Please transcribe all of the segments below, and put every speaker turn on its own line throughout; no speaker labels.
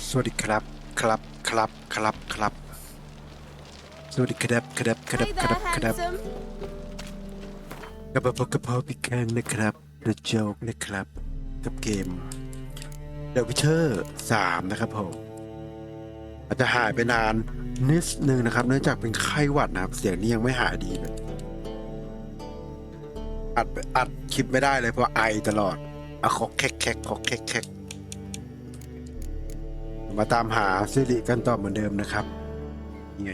สวัสดีครับครับสวัสดีครับกลับมาพบกับพ่อพี่แข้งนะครับเจอกนะครับกับเกม The Witcher 3นะครับผมอาจจะหายไปนานนิดนึงนะครับเนื่องจากเป็นไข้หวัดนะครับเสียงนี้ยังไม่หายดีเลยอัดคลิปไม่ได้เลยเพราะไอตลอดขอแคกมาตามหาซิริกันต่อเหมือนเดิมนะครับยังไง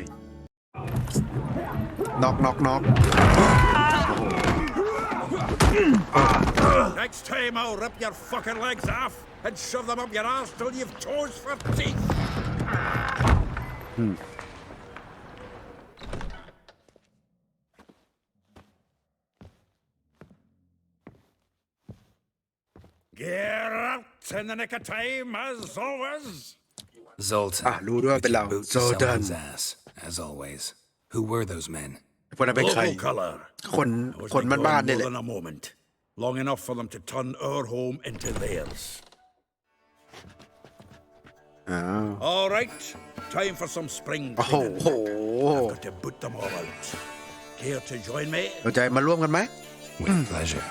น็อก
Next time I'll rip your fucking legs off and shove them up your arse till you've toes for teeth. Get out in the nick of time, as always.
Zoltan,
รู้ด้วยเป็นเรา
boot to
Zoltan
someone's ass, as always. Who were those men?
คนนั้นเป็นใคร
Local colour.
คนบ้านๆนี่แหละ
More than a moment. Long enough for them to turn our home into theirs. All right, time for some spring cleaning. I've got to boot them all out. Care to join me?
สนใจมาร่วมกันไหม
With pleasure.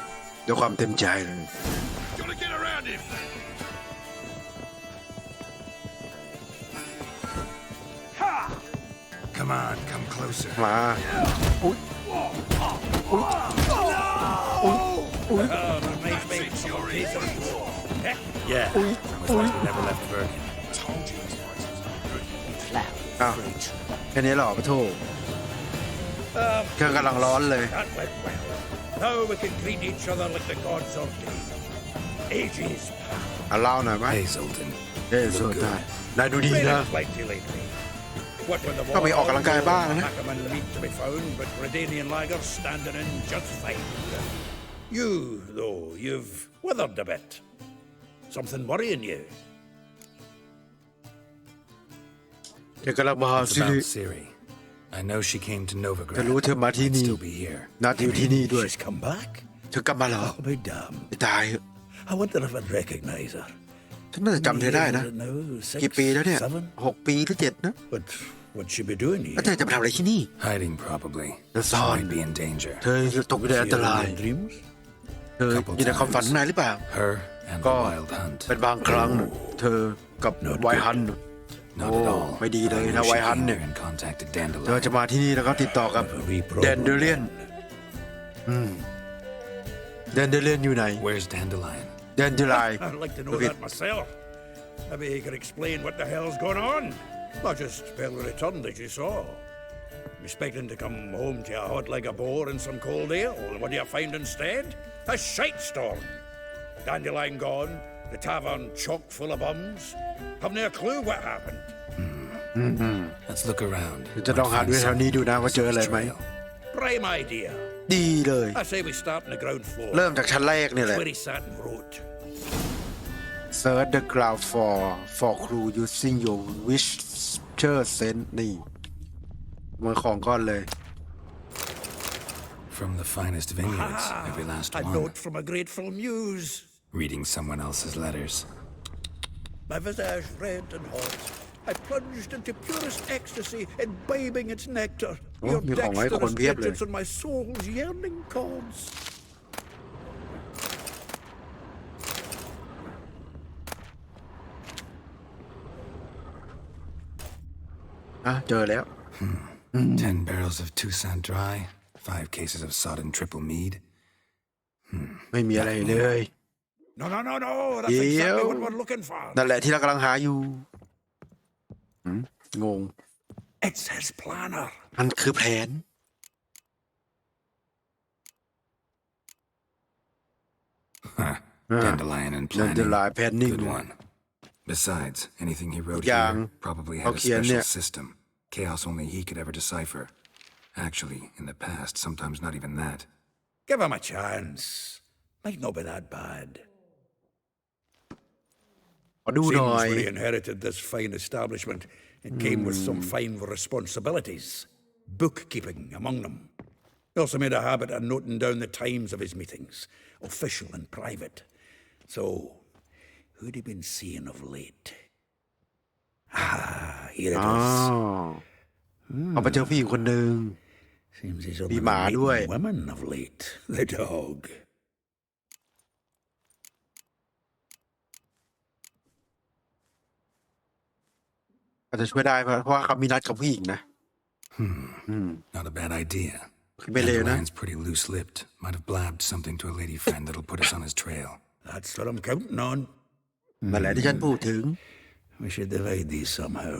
ด้วยความเต็มใจเลย
Gonna get around him.
Come on, come closer.
มา
Yeah.
Was like we never left Bergen.
อ้าวแค่นี้เหรอปะโถเครื่องกำลังร้อนเลย
That went well. Now we can greet each other like the gods ordained. Ages past.
เล่าหน่อยไหม
Hey, Zoltan.
สุดได้นายดูดีนะ
Raining plenty lately. What with the
ก็ไปออกกำลังกายบ้างนะ
Ackerman meat to be found, but Redanian lagers standing in just fine. You, though, you've withered a bit. Something worrying you?
เดี๋ยวกำลังมาหา
It's
ซิริ
about Ciri. I know she came to
จะ
Novigrad.
รู้เธอมาที่นี่
Still be here.
นาทีที่นี่ด้วย
She's come back?
เธอกลับมาเหรอ
I'll be damned.
ไม่ตายเหอะ
I wonder if I'd recognize her.
ฉันน่าจะจำเธอได้นะ
Years now,
กี่
6,
ปีแล้วเนี่ย
7?
6 ปีหรือ 7 นะ
But what'd she be doing
แล้ว
here?
เธอจะมาทำอะไรที่นี่
Hiding, probably.
เธอซ่อน
Might be in danger.
เธอจะตกอยู่ในอันตราย
See her in dreams?
เธออยู่ในความฝันนายหรือเปล่า
Her and
ก็
the Wild Hunt.
เป็นบางครั้งเธอกับไวฮัน
Not at all.
ไม่ดีเลย
I
นะ
knew
ไว
she
ฮัน
came
เนี่ย
here and contacted
เธอจะ
Dandelion.
มาที่นี่แล้วก็ติดต่อกับ
A wee problem.
แดนเดเลียนแดนเดเลียนอยู่ไหน
Where's Dandelion?
แดนเดลาย
I'd like to know that myself. Maybe he could explain what the hell's going on. Not just barely returned as you saw. Expecting to come home to a hot like a boar and some cold ale. What do you find instead? A shite storm. Dandelion gone. The tavern chock full of bums. Haven't a clue what happened.
Let's look around.
จะลองหาดูแถวนี้ดูนะว่าเจออะไรไหม
Prime idea.
ดีเลย
I say we start on the ground floor.
เริ่มจากชั้นแรกนี่แหละ
Where he sat and wrote.
Search the ground for clue using your witcher sense นี่มือของก้อนเลย
From the finest vineyards, every last
A
one.
note from a grateful muse.
Reading someone else's letters.
My visage red and hot. I plunged into purest ecstasy, imbibing its nectar. Your
มีของให้คน
dexterous
เพียบเลย
digits on my soul's yearning chords.
เจอแล้ว
10 barrels of Toussaint dry, 5 cases of sodden triple mead.
ไม่มีอะไรเลย
No. That's exactly what we're looking for.
นั่นแหละที่เรากำลังหาอยู่งง
It's his planner.
มันคือแผน
Dandelion and
นั่น
planning.
จะลายแผนนิ่ง
Good one. Besides, anything he wrote
Yang.
here probably had a
Okay,
special
yeah.
system. Chaos only he could ever decipher. Actually, in the past, sometimes not even that.
Give him a chance. Might not be that bad.
ขอดูหน่อย
Seems when he inherited this fine establishment, it came with some fine responsibilities, bookkeeping among them. He also made a habit of noting down the times of his meetings, official and private. So, who'd he been seeing of late? here it
อ๋อ
is.
เอาไปเจอผู้หญิงคนหนึ่ง
Seems he's
Be
only
mad,
meeting
oi.
women of late. The dog.
อาจจะช่วยได้เพราะว่าเขามีนัดกับผู้หญิงนะ
Not a bad idea.
ไม่เลวนะ
Dandelion's pretty loose-lipped. Might have blabbed something to a lady friend that'll put us on his trail.
That's what I'm counting on.
นั่นแหละที่ฉันพูดถึง
We should divide these somehow.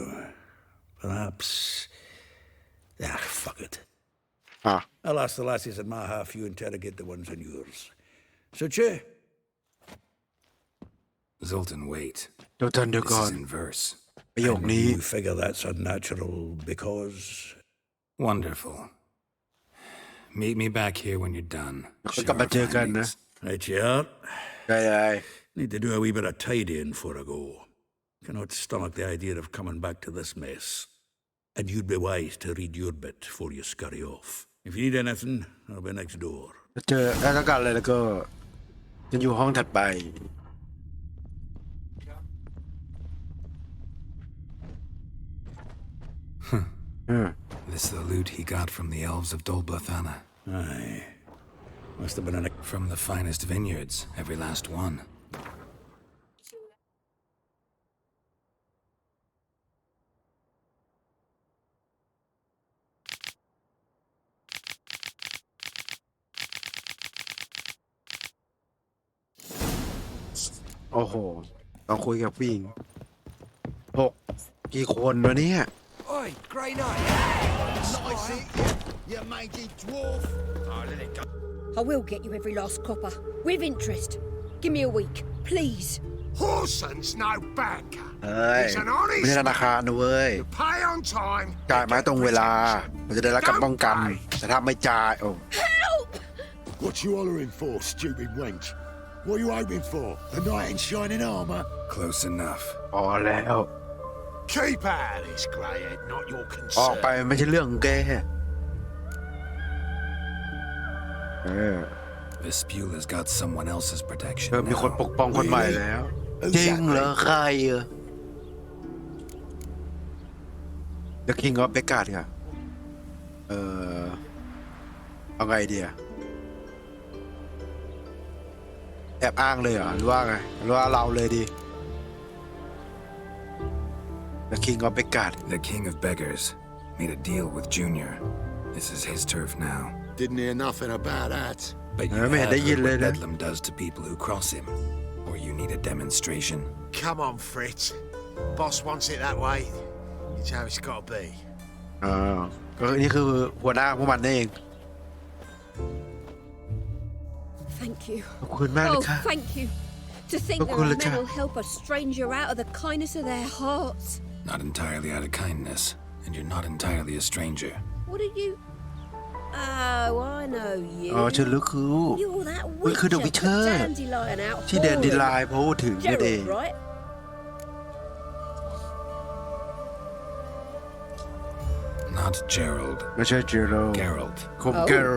Perhaps. Fuck it.
อ่ะ
I'll ask the lassies in my half, you interrogate the ones in yours. Suche?
Zoltan, wait.
เดี๋ยวเดี๋ยว
This
ก่อน
is in verse.
ประโยคนี้
You figure that's unnatural because...
Wonderful. Meet me back here when you're done.
คนกลับมาเจอกันนะ
Right, yeah.
ได้
Need to do a wee bit of tidying before I go. Cannot stomach the idea of coming back to this mess. And you'd be wise to read your bit before you scurry off. If you need anything, I'll be next door.
เจอแล้วต้องการอะไรแล้วก็จะอยู่ห้องถัดไป
This is the loot he got from the elves of Dolblathana.
Aye. Must have been an...
From the finest vineyards, every last one.
โอ้โหต้องคุยกับผู้หญิง6กี่คนวะเนี่ย
Oi, Grey Knight! Nice it, you mangy dwarf! Oh, let it go.
I will get you every last copper, with interest. Give me a week, please.
Horson's no banker.
เฮ้ย
He's an
ไม่ใช่
honest
ธนาคารนะเว้ย
man. Pay on time.
จ่ายมาตรงเวลามันจะได้รับการป้องกัน แต่ถ้าไม่จ่ายโอ้
Help!
What you hollering for, stupid wench? What are you hoping for? A knight in shining armour?
Close enough.
พอแล้ว
Keep out of this, greyhead, not your
ออกไป
concern.
ไม่ใช่เรื่องของแกเออ
Vespula's got someone else's protection
มีคนป
now.
กป้องคนใหม่แล้ว จริงเหรอใครอะ The King of Beggar ค่ะเอาไงดีอะแอบอ้างเลยเหรอหรือว่าไงหรือว่าเราเลยดี The King of Beggar
The king of beggars made a deal with Junior. This is his turf now.
Didn't hear nothing about that.
But you
I mean,
have
they
heard
yell
what
at it.
Bedlam does to people who cross him. Or you need a demonstration.
Come on, Fritz. Boss wants it that way. It's how it's got to be.
อ่าก็นี่คือหัวหน้าพวกมันนั่นเอง
Thank you.
ขอบคุณมากเลย
Oh,
ค่ะ
thank you. To think
Of
that
course,
our
Lucia.
men will help a stranger out of the kindness of their hearts.
Not entirely out of kindness. And you're not entirely a stranger.
What are you? Oh, I know you.
อ๋อฉันรู้คือ
You're that
มันคือ The
witcher,
Witcher
Dandelion out
ที่แดนดิลายพูดถึงนั่นเอง
Gerald, right?
Not Gerald.
ไม่ใช่เจอโร
Gerald.
คมเกล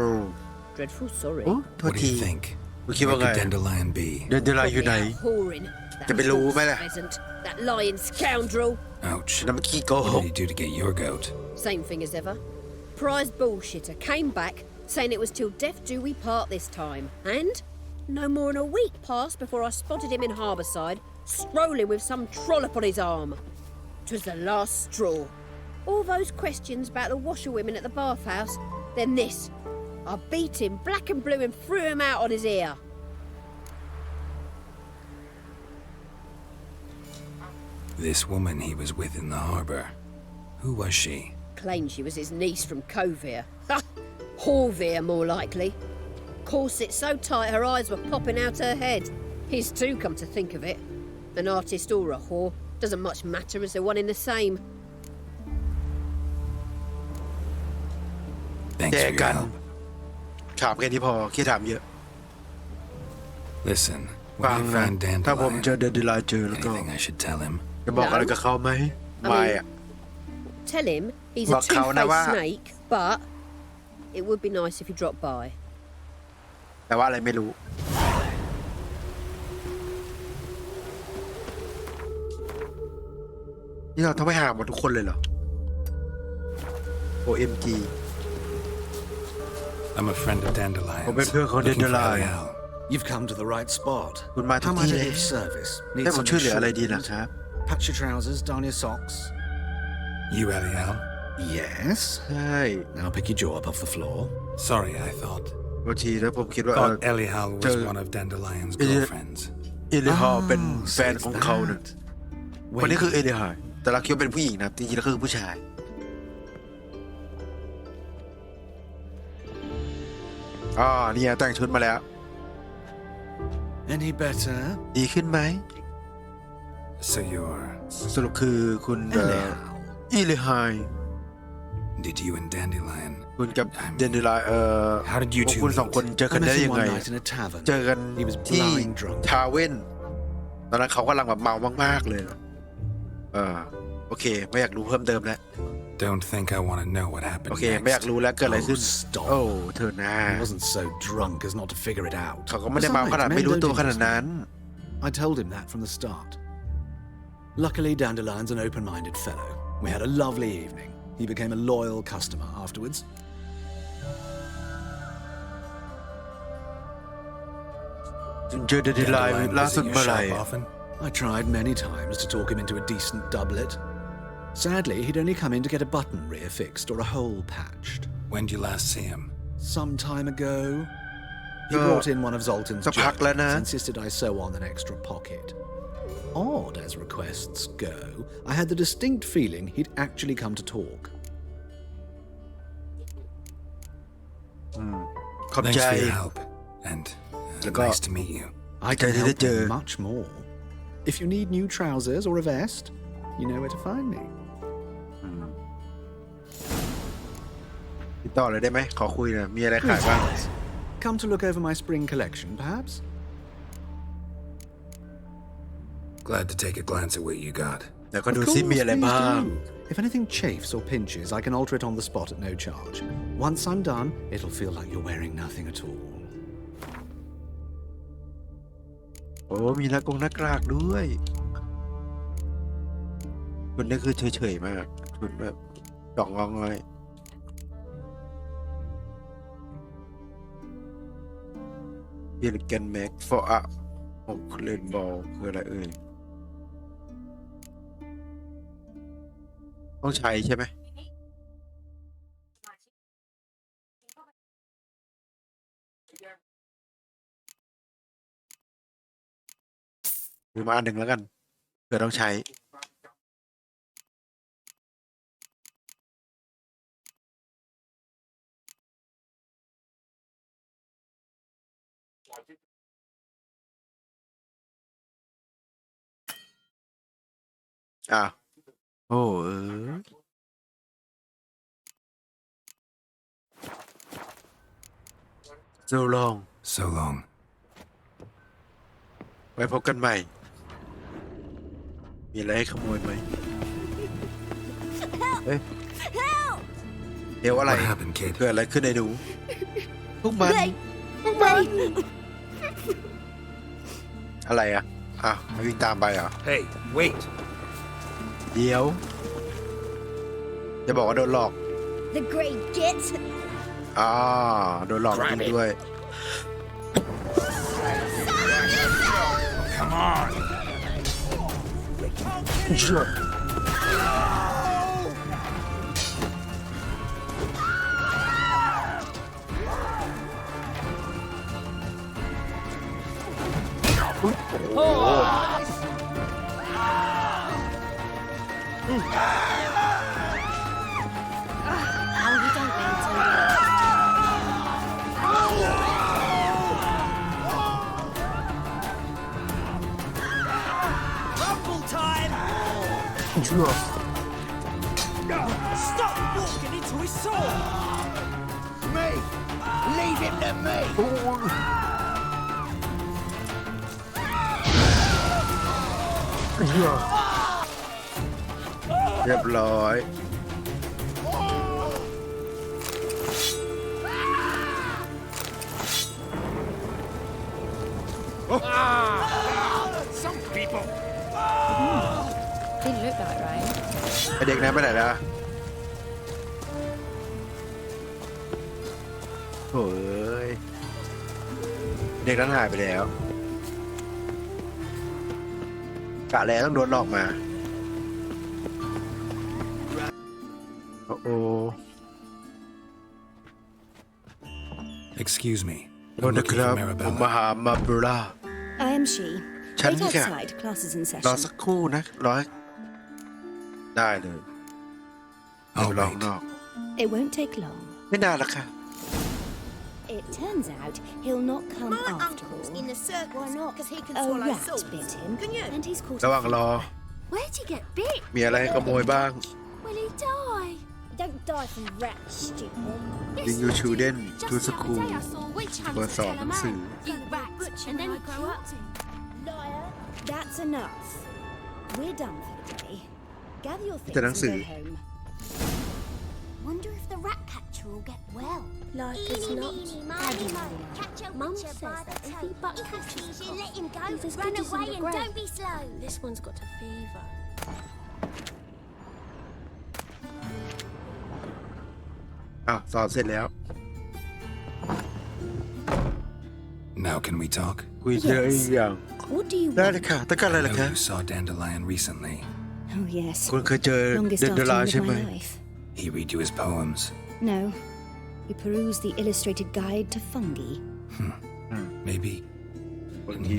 Dreadful sorry.
โอ้โทษ
What do
ที
you think?
คุณคิดว่า
Where
ไง
could Dandelion be?
เดนดิลายอยู่ไหน
Out whoring. That
จะไปรู้ไหม
false
ล่ะ
pheasant, that lying scoundrel.
Ouch.
นั่นมันขี้โกห
What
ก
did he do to get your goat?
Same thing as ever. Prize bullshitter came back saying it was till death do we part this time. And no more than a week passed before I spotted him in Harbourside, strolling with some trollop on his arm. 'Twas the last straw. All those questions about the washerwomen at the bathhouse, then this. I beat him black and blue and threw him out on his ear.
This woman he was with in the harbor. Who was she?
Claimed she was his niece from Covere. Ha! Horvere, more likely. Corset so tight her eyes were popping out her head. His too, come to think of it. An artist or a whore. Doesn't much matter as they're one in the same.
Thanks
แย
for
ก
your
กัน
help.
ถามแค่นี้พอแค่ถามเยอะ
Listen,
ฟั
when
ง
I
นะ
find
ถ้าผมเจอ
Dandelion,
เดนดิลายเจอแล้วก็
anything I should tell him?
จะบอกอะไรกับเขาไหมไม่อะ
Tell him he's a
But Kauna wa-
two-faced snake, but it would be nice if he dropped by.
แต่ว่าอะไรไม่รู้ นี่เราต้องไปหาหมดทุกคนเลยเหรอ OMG
I'm a friend of
ผม
Dandelion.
เป็นเพื่อนของ
Looking for
Dandelion
Eliel.
You've come to the right spot.
คุณมาที่
How might
นี่
I
เล
be
ย
of service?
ให้
Need
ผม
some
ช่วยเหลืออะไรดี
insurance?
นะครับ
Patch your trousers, darn your socks.
You, Eliel?
Yes.
ใช่
Now pick your jaw up off the floor.
Sorry, I thought.
บางทีแล้วผมคิดว่า
Thought Eliel was
so-
one of Dandelion's
Is it-
girlfriends.
เอลิฮอร์เป็น
Oh,
แฟ
so
น
it's
ของเขาเนี่ย
that.
คนนี้
Wait,
คือเอลิฮอร์แต่เราคิดว่าเป็นผู้หญิงนะจริงๆแล้วคือผู้ชายเนี่ยแต่งชุดมาแล้ว
any better?
ดีขึ้นไหม
So you're...
สรุปคือคุณเอ
Eliel.
ลิฮอร์
Did you and Dandelion...
คุณกับเดนเดลาย
How did you
พวก
two
คุณสองคน
meet?
เจอ
I
กันได้
met him
ยังไง
one night in a tavern.
เจอกัน
He was
ที่
blind drunk.
ทาเว่นตอนนั้นเขากำลังแบบเมามากๆเลยโอเคไม่อยากรู้เพิ่มเติมแล้ว
Don't think I want to know what
โอ
happened
เคไม่อยาก
next.
รู้แล้วเกิดอะไรขึ้น
stop.
โอ้เธอนะ
He wasn't so drunk as not to figure it out.
เขาก็ไม่ได้เมาขนาด
Besides,
ไม่
men
รู้
don't
ตัวขนาด
interest me.
นั้น
I told him that from the start. Luckily, Dandelion's an open-minded fellow. We had a lovely evening. He became a loyal customer afterwards.
เจอเดนเดลาย
Dandelion
ล่า
was
สุด
in your
เมื่อไหร่
shop often?
I tried many times to talk him into a decent doublet. Sadly, he'd only come in to get a button rear fixed or a hole patched.
When did you last see him?
Some time ago, he
Uh,
brought in one of Zoltan's
สักพักแล้วนะ
jackets, insisted I sew on an extra pocket. Odd as requests go, I had the distinct feeling he'd actually come to talk.
ขอบ
Thanks
ใจ
for your help. And
Look
nice
up.
to meet you.
I can
Okay,
help
did
you
you-
much more. If you need new trousers or a vest, you know where to find me.
ติดต่อเลยได้ไหมขอคุยหน่อยมีอะไรขายบ้าง
Come to look over my spring collection, perhaps?
Glad to take a glance at what you got.
เดี๋ยวก็
Of
ดู
course,
ซิมีอะไร
please
บ้าง
do. If anything chafes or pinches, I can alter it on the spot at no charge. Once I'm done, it'll feel like you're wearing nothing at all.
โอ้มีหน้ากากด้วยคุณนี่คือเฉยๆมากคุณแบบจ่องงองเลยเปลี่ยนแกนแม็กฟอร์อะ6 เลนบอลคืออะไรเอ่ยต้องใช้ใช่ไหมหรือมาอันหนึ่งแล้วกันเผื่อต้องใช้โอ้so long
So long.
ไว้พบกันใหม่ มีอะไรให้ขโมยไหมเฮ้ยเดี๋ยวอะไร
What happened, kid?
เกิดอะไรขึ้นในหนูพวกมัน อะไรให้วิ่งตามไปเหรอ
Hey, wait.
เดี๋ยวจะบอกว่าโดนหลอก
The great git.
โดนหลอกจริงด้วย
Come on.
Oh, you don't mean to.
Rumble time! Stop walking into his sword!
Me! Leave him to me!
เรียบร้อย
Some people.
Didn't look like rain.
ไอเด็กนั้นไปไหนแล้วโอ้ยเด็กนั้นหายไปแล้วกะแล้วต้องโดนหลอกมาโอ้
Excuse me.
โทษนะครับผมมาหามาบรา
I am she.
ฉัน
Wait
นี่ค่ะ
outside. Classes in
รอ
session.
สักครู่นะรอได้เลยเดี๋ยว
I'll
ลอง
wait.
นอก
It won't take long.
ไม่นานละค่ะ
It turns out he'll not come
My
after
uncle's
all.
in the circus
Why not?
because he can
A
swallow
rat
swords.
bit him,
Can you?
and he's caught
ระหว่าง
a
รอ
Where'd you get bit?
มีอะไรให้ขโมยบ้าง
Will he die?
Don't die from rats, stupid.
Bring your children to school.
Just the other day I saw a witch
เปิด
hunter
สอบ
tell
หนั
a
งสือ
man, you rat, and then he killed him.
Liar.
That's enough. We're done for the day. Gather your things
แต่หนัง
and
สือ
go home.
Wonder if the rat catcher will get well.
Like as not.
Daddy, catch a
Mum
witcher
says
by the
that if
toe.
he bucks
If
catches
you
a
let him go,
he's as
run
good as in
away
the
and
grave.
don't be slow.
This one's got a fever.
อ้าวสอบเสร็จแล้ว
Now can we talk?
คุยเรื่องอีกอย่าง
What do you
ได้
want?
เลยค่ะต้องการอะไร
I
ล่ะ
know
คะ
you saw Dandelion recently.
Oh yes.
คุณเคยเจอ
Longest
เดนเดลา
afternoon
ใช่
of
ไหม
my life.
He read you his poems.
No. You peruse the illustrated guide to fungi.
Maybe.
บางที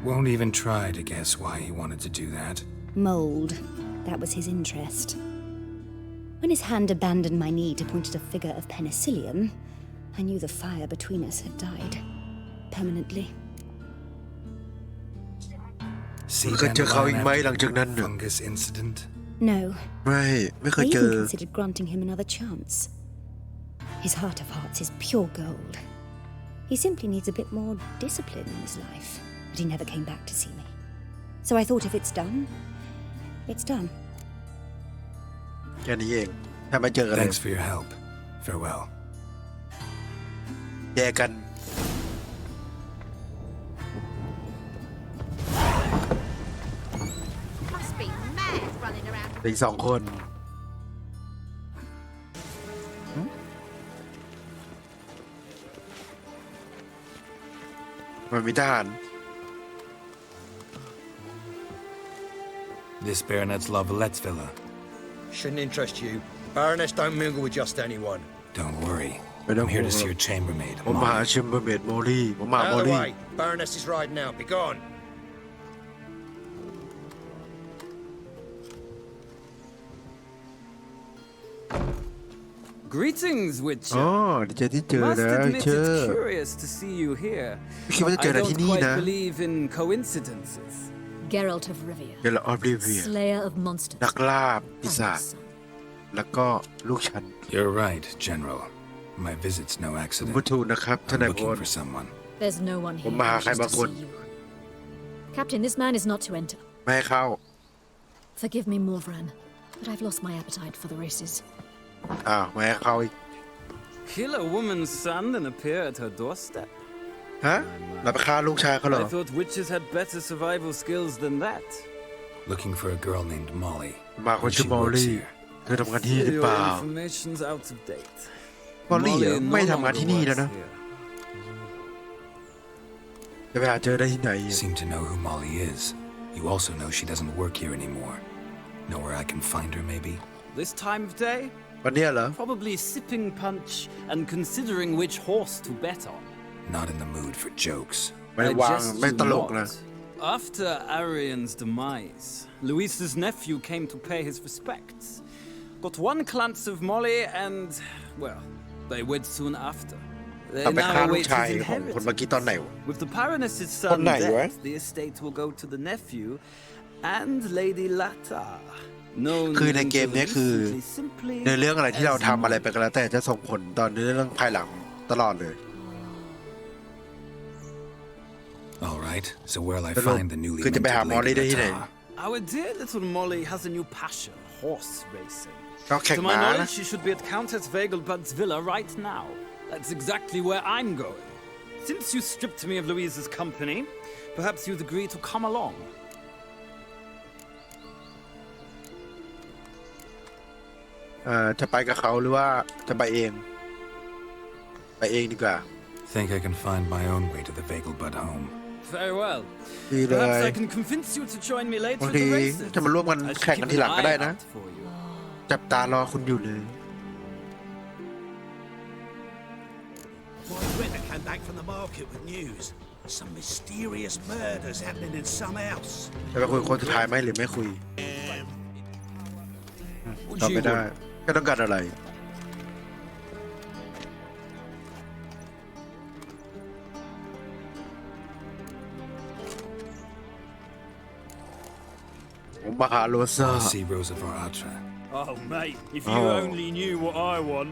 Won't even try to guess why he wanted to do that.
Mold. That was his interest. When his hand abandoned my knee to point at a figure of penicillium, I knew the fire between us had died. Permanently.
See
เคยเจอเขาอีกไหมหลังจากนั้น
the fungus incident?
No.
ไม่เคย
I
เจ
even
อ
considered granting him another chance. His heart of hearts is pure gold. He simply needs a bit more discipline in his life, but he never came back to see me. So I thought if it's done, it's done.
แค่นี้เองถ้าไม่เจอกันเลย
Thanks for your help. Farewell.
แยกกัน
Must be mad running around.
อีกสองคนมันมีทหาร
This baronet's La Vallette's villa.
Shouldn't interest you. Baroness don't mingle with just anyone.
Don't worry.
I don't
I'm here to
know.
see your chambermaid,
ผมมาหา
Molly.
ชิมเบอร์เมดโมลี่ผมมาโม
Out of the
ลี่
way. Baroness is riding out. Be gone.
Greetings,
อ๋อ
Witcher.
ดีใจที่เจอ
Must
นะ
admit
เจอ
it's curious to see you here.
ไม่คิดว่าจะเจอ
I
อะไรที่
don't
นี่
quite
นะ
believe in coincidences.
Geralt of Rivia,
เดลออฟริเวีย
Slayer of Monsters.
นักล่าปีศาจ
and son.
แล้วก็ลูกฉัน
You're right, General. My visit's no
ผม
accident.
พูดถูกนะครับท่าน
I'm
นายพ
looking
ล
for someone.
There's no one here who
Maha
wishes to
kay
see you. Captain, this man is not to enter.
ไม่ให้เข้า
Forgive me, Morvran, but I've lost my appetite for the races.
อ้าวไม่ให้เข้าอีก
Kill a woman's son and appear at her doorstep.
ฮะเราไปฆ่าลูกชายเขาเหรอ
I thought witches had better survival skills than that.
Looking for a girl named Molly.
มาคน
And
ชื่อ
she
มอล
works
ลี่
here.
เธอทำงานที่นี่หรือ
Your
เปล่า
information's out of date.
มอลลี่เหรอ
Molly
ไม่
no
ทำงาน
longer
ที่นี่แล้ว
works
นะ
here.
จะไปหาเจอได้ที่ไหน
Seem to know who Molly is. You also know she doesn't work here anymore. Know where I can find her, maybe?
This time of day,
วันเนี้ยเหรอ
probably sipping punch and considering which horse to bet on.
Not in the mood for jokes.
ไม่
I
วาง
jest
ไม่ต
you
ลกนะ
not. After Arian's demise, Luis's nephew came to pay his respects. Got one glance of Molly and, well, they wed soon after. They
เอาไปฆ่า
now
ลูก
await
ชาย
his
ของคนเมื่อ
inheritance.
กี้ตอนไหนวะ
With the Baroness's son
คนไหนวะ
dead, the estate will go to the nephew and Lady Lata. Known
คือในเกมเนี้ยคือ
recently simply
ในเรื่องอะไรที่เรา
as
ทำอะไรไป
Molly.
ก็แล้วแต่จะส่งผลตอนในเรื่องภายหลังตลอดเลย
All right, so where'll I
สรุป
find the newly
คือจะไปหา
minted
มอลลี่
Lady
ได้ที่ไหน
Lata?
Our dear little Molly has a new passion, horse racing.
ชอบแข่ง
To
ม้า
my
นะ
knowledge, she should be at Countess Vegelbud's villa right now. That's exactly where I'm going. Since you stripped me of Louise's company, perhaps you'd agree to come along.
จะไปกับเขาหรือว่าจะไปเองไปเองดีกว่า
Think I can find my own way to the Vagelbud home.
Very well.
ดีเลย
Perhaps I can convince you to join me
บาง
later at
ที
the races.
จะมาร่วมกัน
I should
แข่งกัน
keep
ทีหลัง
an
ก็ได้
eye
นะ
out for you.
จับตารอคุณอยู่เลย
My brother came back from the market with news. Some mysterious murders happening in some house.
จะไปคุยคนสุดท้ายไหมหรือไม่คุยตอบไม่ได้ก็ต้องการอะไรผมมาหาโรซ่า
I see Rosa of Atra.
Oh, mate, if you only knew what I want.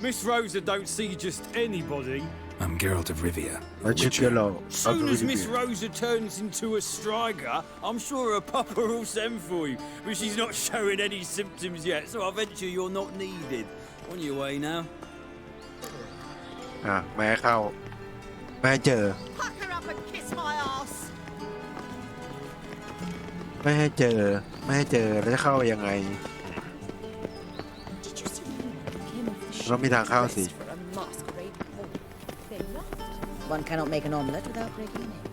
Miss Rosa don't see just anybody.
I'm Geralt of Rivia.
แล้วชื่อเกลโล
Soon as Miss Rosa turns into a striker, I'm sure her papa will send for you. But she's not showing any symptoms yet, so I venture you're not needed. On your way now.
ไม่ให้เข้าไม่ให้เจอ
Pack her up and kiss my ass.
ไม่ให้เจอไม่ให้เจอแล้วจะเข้ายังไง
Did you see him of the
เรามีทางเข้าสิ
for a masquerade ball? They're not.
One cannot make an omelette without breaking an egg.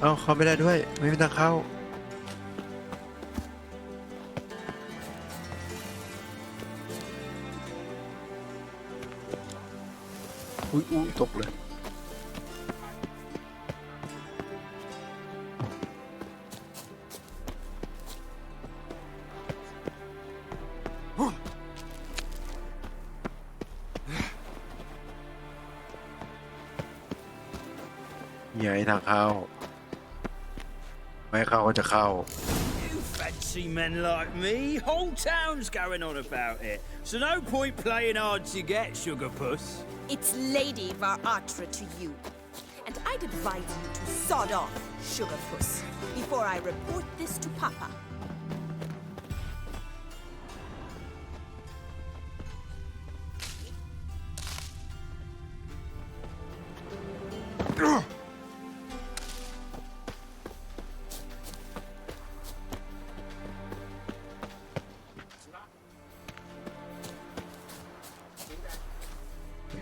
เอ้าเข้าไม่ได้ด้วยไม่มีทางเข้าอุ้ยตกเลยใหญ่ทางเข้าไม่เข้าก็จะเข้า
You fancy men like me? Whole town's going on about it. So no point playing hard to get, sugar puss.
It's Lady Varatra to you. And I'd advise you to sod off, Sugarpuss, before I report this to Papa.
Ugh.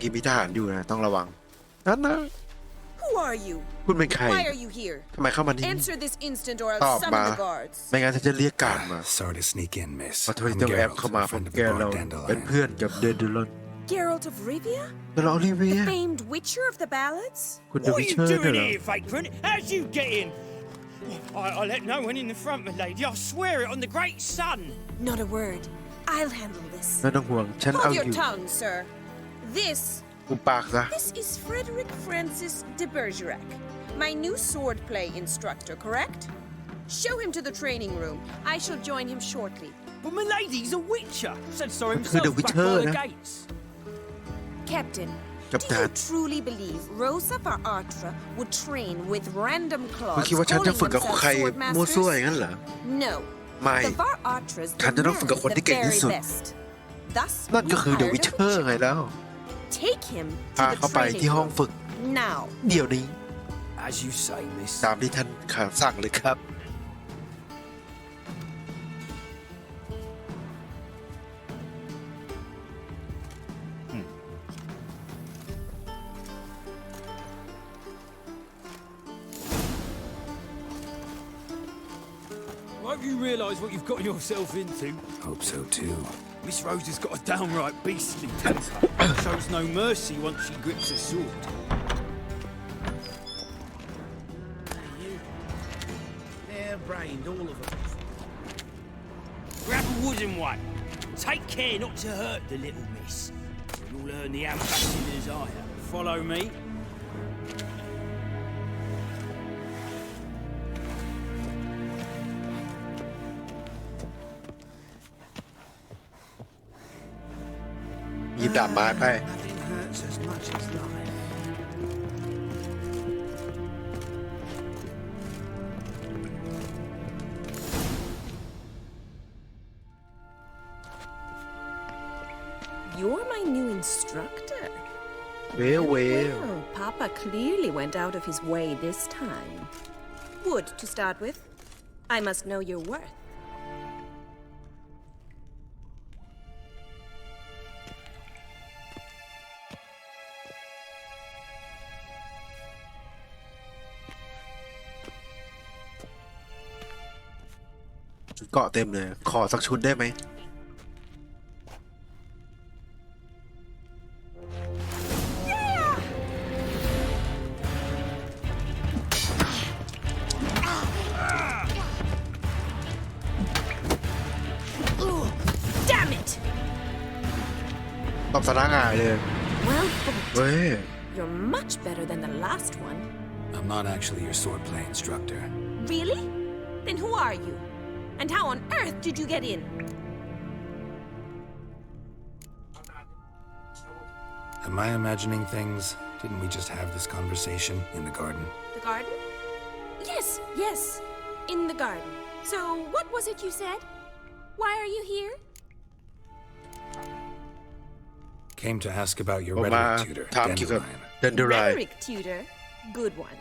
กี้มีทหารอยู่นะต้องระวังนั่นนะ
Who are you?
คุณเป็นใคร
Why are you here?
ทำไมเข้ามาที่นี่
Answer this instant or
ต
I'll
อบ
summon
มา
the guards.
ไม่งั้นฉันจะเรียกการมา
Sorry to sneak in, miss.
ขอโทษ
I'm
ที่ต้องแอบ
Geralt,
เข้ามา
a
ผม
friend of
แก
the
เรา
bar
เป็น
Dandelion.
เพื่อนกับเดนเดลอน
Geralt of Rivia?
แต่เราอลิเวีย
The famed witcher of the ballads?
คุณ The
What are you
Witcher ด้วย
doing
เหรอ
here, vagrant? How'd you get in? I let no one in the front, my lady. I swear it on the great sun.
Not a word. I'll handle this.
ไม่ต้องห่วงฉันเอา
Hold
อ
your
ยู่
tongue, sir. This
อุปากซะ
is Frederick Francis de Bergerac, my new swordplay instructor, correct? Show him to the training room. I shall join him shortly.
But my lady's a witcher. Said so
คือ The
himself back
Witcher
by the
นะ
gates.
Captain, do you
Captain.
truly believe Rosa Varatra would train with random
คุณ
clods
คิดว่าฉันจะ
calling
ฝึกกับ
themselves
ใคร
sword
มั่วซั่วอ
masters?
ย่างนั้นเหรอ
No.
ไม่
The Varatras
ฉันจะต้องฝึกกับคนที่
demand
เก่ง
the
ที่
very
สุด
best. Thus,
นั่นก็
we
คือ The
hired a
Witcher ไงแล้ว
Take him
พา
to
เข้า
the
ไป
training
ที่ห้อง
room.
ฝึก
Now.
เดี๋ยวนี้
As you say, miss.
ตามที่ท่านข่าวสั่งเลยครับ
I hope you realise what you've got yourself into.
Hope so too.
Miss Rosa's got a downright beastly temper. Shows no mercy once she grips a sword.
Hair-brained, all of them.
Grab a wooden one. Take care not to hurt the little miss. You'll earn the ambassador's ire. Follow me.
หยิบดาบไม้ไป
Nothing hurts as much as life.
You're my new instructor. Well, Papa clearly went out of his way this time. Wood, to start with. I must know your worth.
ชุดเกาะเต็มเลยขอสักชุดได้ไหมตอบสนางายเลย
Well,
เว้ย
you're much better than the last one.
I'm not actually your swordplay instructor.
Really? Then who are you? And how on earth did you get in?
Am I imagining things? Didn't we just have this conversation in the garden?
The garden? Yes, in the garden. So, what was it you said? Why are you here?
Came to ask about your
ผมมา
rhetoric tutor,
ถามเกี่ยวกับ
Dandelion.
Dandelion
Rhetoric tutor? Good one.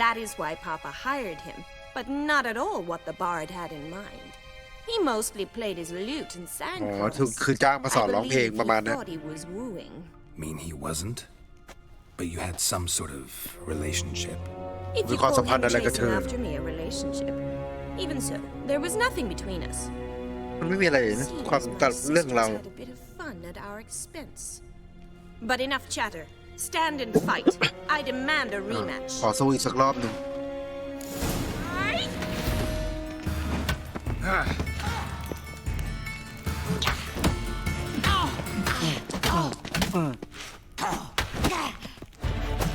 That is why Papa hired him, but not at all what the bard had in mind. He mostly played his lute and sang
อ๋อ
chorus.
คือจ้างมาสอน
I
ร้องเพลง
believe
ประ
he
มาณนั้น
thought he was wooing.
Mean he wasn't? But you had some sort of relationship.
If
มี
you
ความ
call
สัมพันธ์
him
อะไรกับเธ
chasing
อ
after me a relationship. Even so, there was nothing between us.
มันไม่มีอะไรเลยนะ
Seems
ความ
my
ตัดเรื่อง
sisters
เรา
had a bit of fun at our expense. But enough chatter. Stand and fight. I demand a rematch.
ขอสู้อีกสักรอบหนึ่ง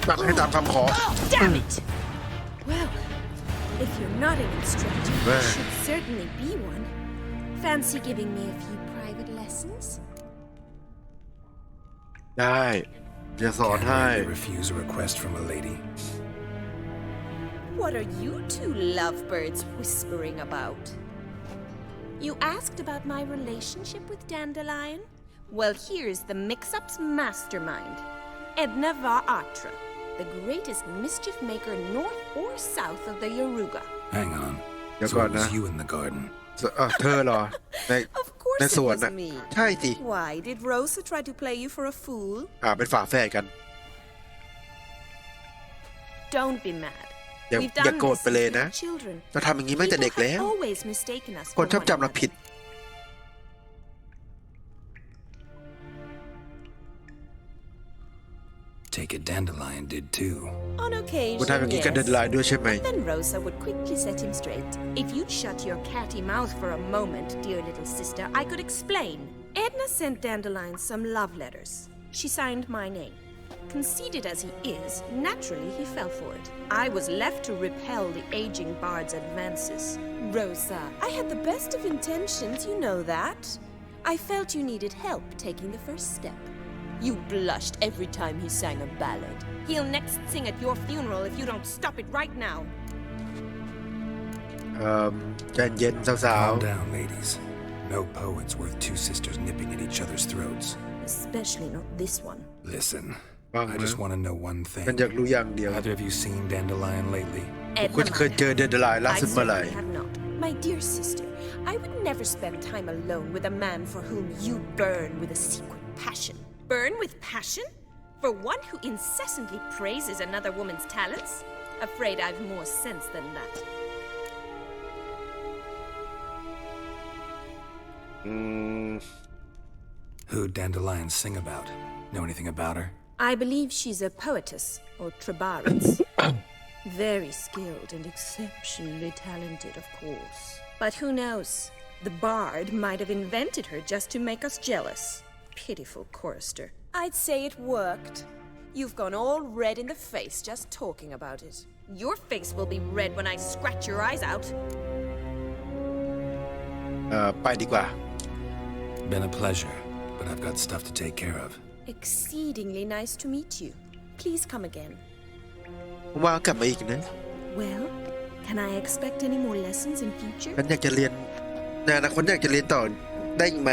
ตัดให้ตามคำขอ
Damn it! Well, if you're not an instructor, you
Well.
should certainly be one. Fancy giving me a few private lessons?
ได้จะสอน
Can't
ให้
really refuse a request from a lady.
What are you two lovebirds whispering about? You asked about my relationship with Dandelion? Well, here's the mix-up's mastermind. Edna Atra, the greatest mischief maker north or south of the Yaruga.
Hang on.
You're
So it
gone,
was
huh?
you in the garden.
เธอเหรอใน
Of course
ใน
it
สวน
was
น่ะ
me.
ใช่สิ
Why, did Rosa try to play you for a fool?
เป็นฝาแฝดกัน
Don't be mad.
อย่า
We've
อย่า
done
โกรธ
this
ไปเลย
since we
นะ
were children.
เราทำอย่างนี้มาตั้งแต่
People
เด็กแล้ว
have always mistaken us
คน
for
ชอบ
one
จำเรา
another.
ผิด
Take it, Dandelion did too.
On
คุณทำอย่างนี้
occasion,
กับเดนไลน์ด้วยใช่ไหม
yes. Then Rosa would quickly set him straight. If you'd shut your catty mouth for a moment, dear little sister, I could explain. Edna sent Dandelion some love letters. She signed my name. Conceited as he is, naturally he fell for it. I was left to repel the aging bard's advances. Rosa, I had the best of intentions, you know that. I felt you needed help taking the first step. You blushed every time he sang a ballad. He'll next sing at your funeral if you don't stop it right now.
ใจเย็นสาว
Calm down, ladies. No poet's worth two sisters nipping at each other's throats.
Especially not this one.
Listen,
Vâng,
I just
vâng.
want to know one
ๆ
thing.
ฉันอยากรู้อย่างเดียว
Either of you seen Dandelion lately?
คุณ
Edna
เคยเจอ
Maya.
เดนไลน์ล่า
I
สุดเมื่อไหร่
certainly have not. My dear sister, I would never spend time alone with a man for whom you burn with a secret passion. Burn with passion? For one who incessantly praises another woman's talents? Afraid I've more sense than that.
Who'd Dandelion sing about? Know anything about her?
I believe she's a poetess, or trebarets. Very skilled and exceptionally talented, of course. But who knows? The bard might have invented her just to make us jealous. Pitiful chorister. I'd say it worked. You've gone all red in the face just talking about it. Your face will be red when I scratch your eyes out.
ไปดีกว่า
Been a pleasure, but I've got stuff to take care of.
Exceedingly nice to meet you. Please come again.
ผมว่ากลับมาอีกนะ
Well, can I expect any more lessons in future?
ฉันอยากจะเรียนในอนาคตอยากจะเรียนต่อได้อีกไหม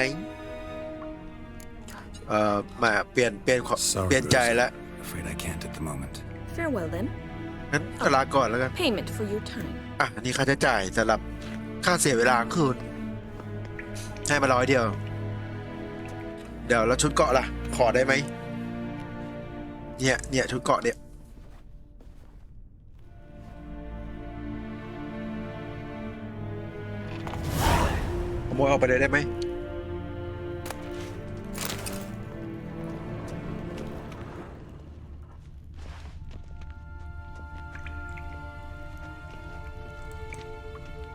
มาเปลี่ยน
Sorry,
เปลี่ยนใจ
Rosa.
แล้ว
Afraid I can't at the moment.
Farewell then.
งั้นก็ลาก่อนแล้วกัน
Payment for your time.
อันนี้ค่าใช้จ่ายสำหรับค่าเสียเวลาคืนให้มา100 เดียว เดี๋ยวแล้วชุดเกาะล่ะ ขอได้ไหมเนี่ยชุดเกาะเนี่ยขโมยเอาไปเลยได้ไหม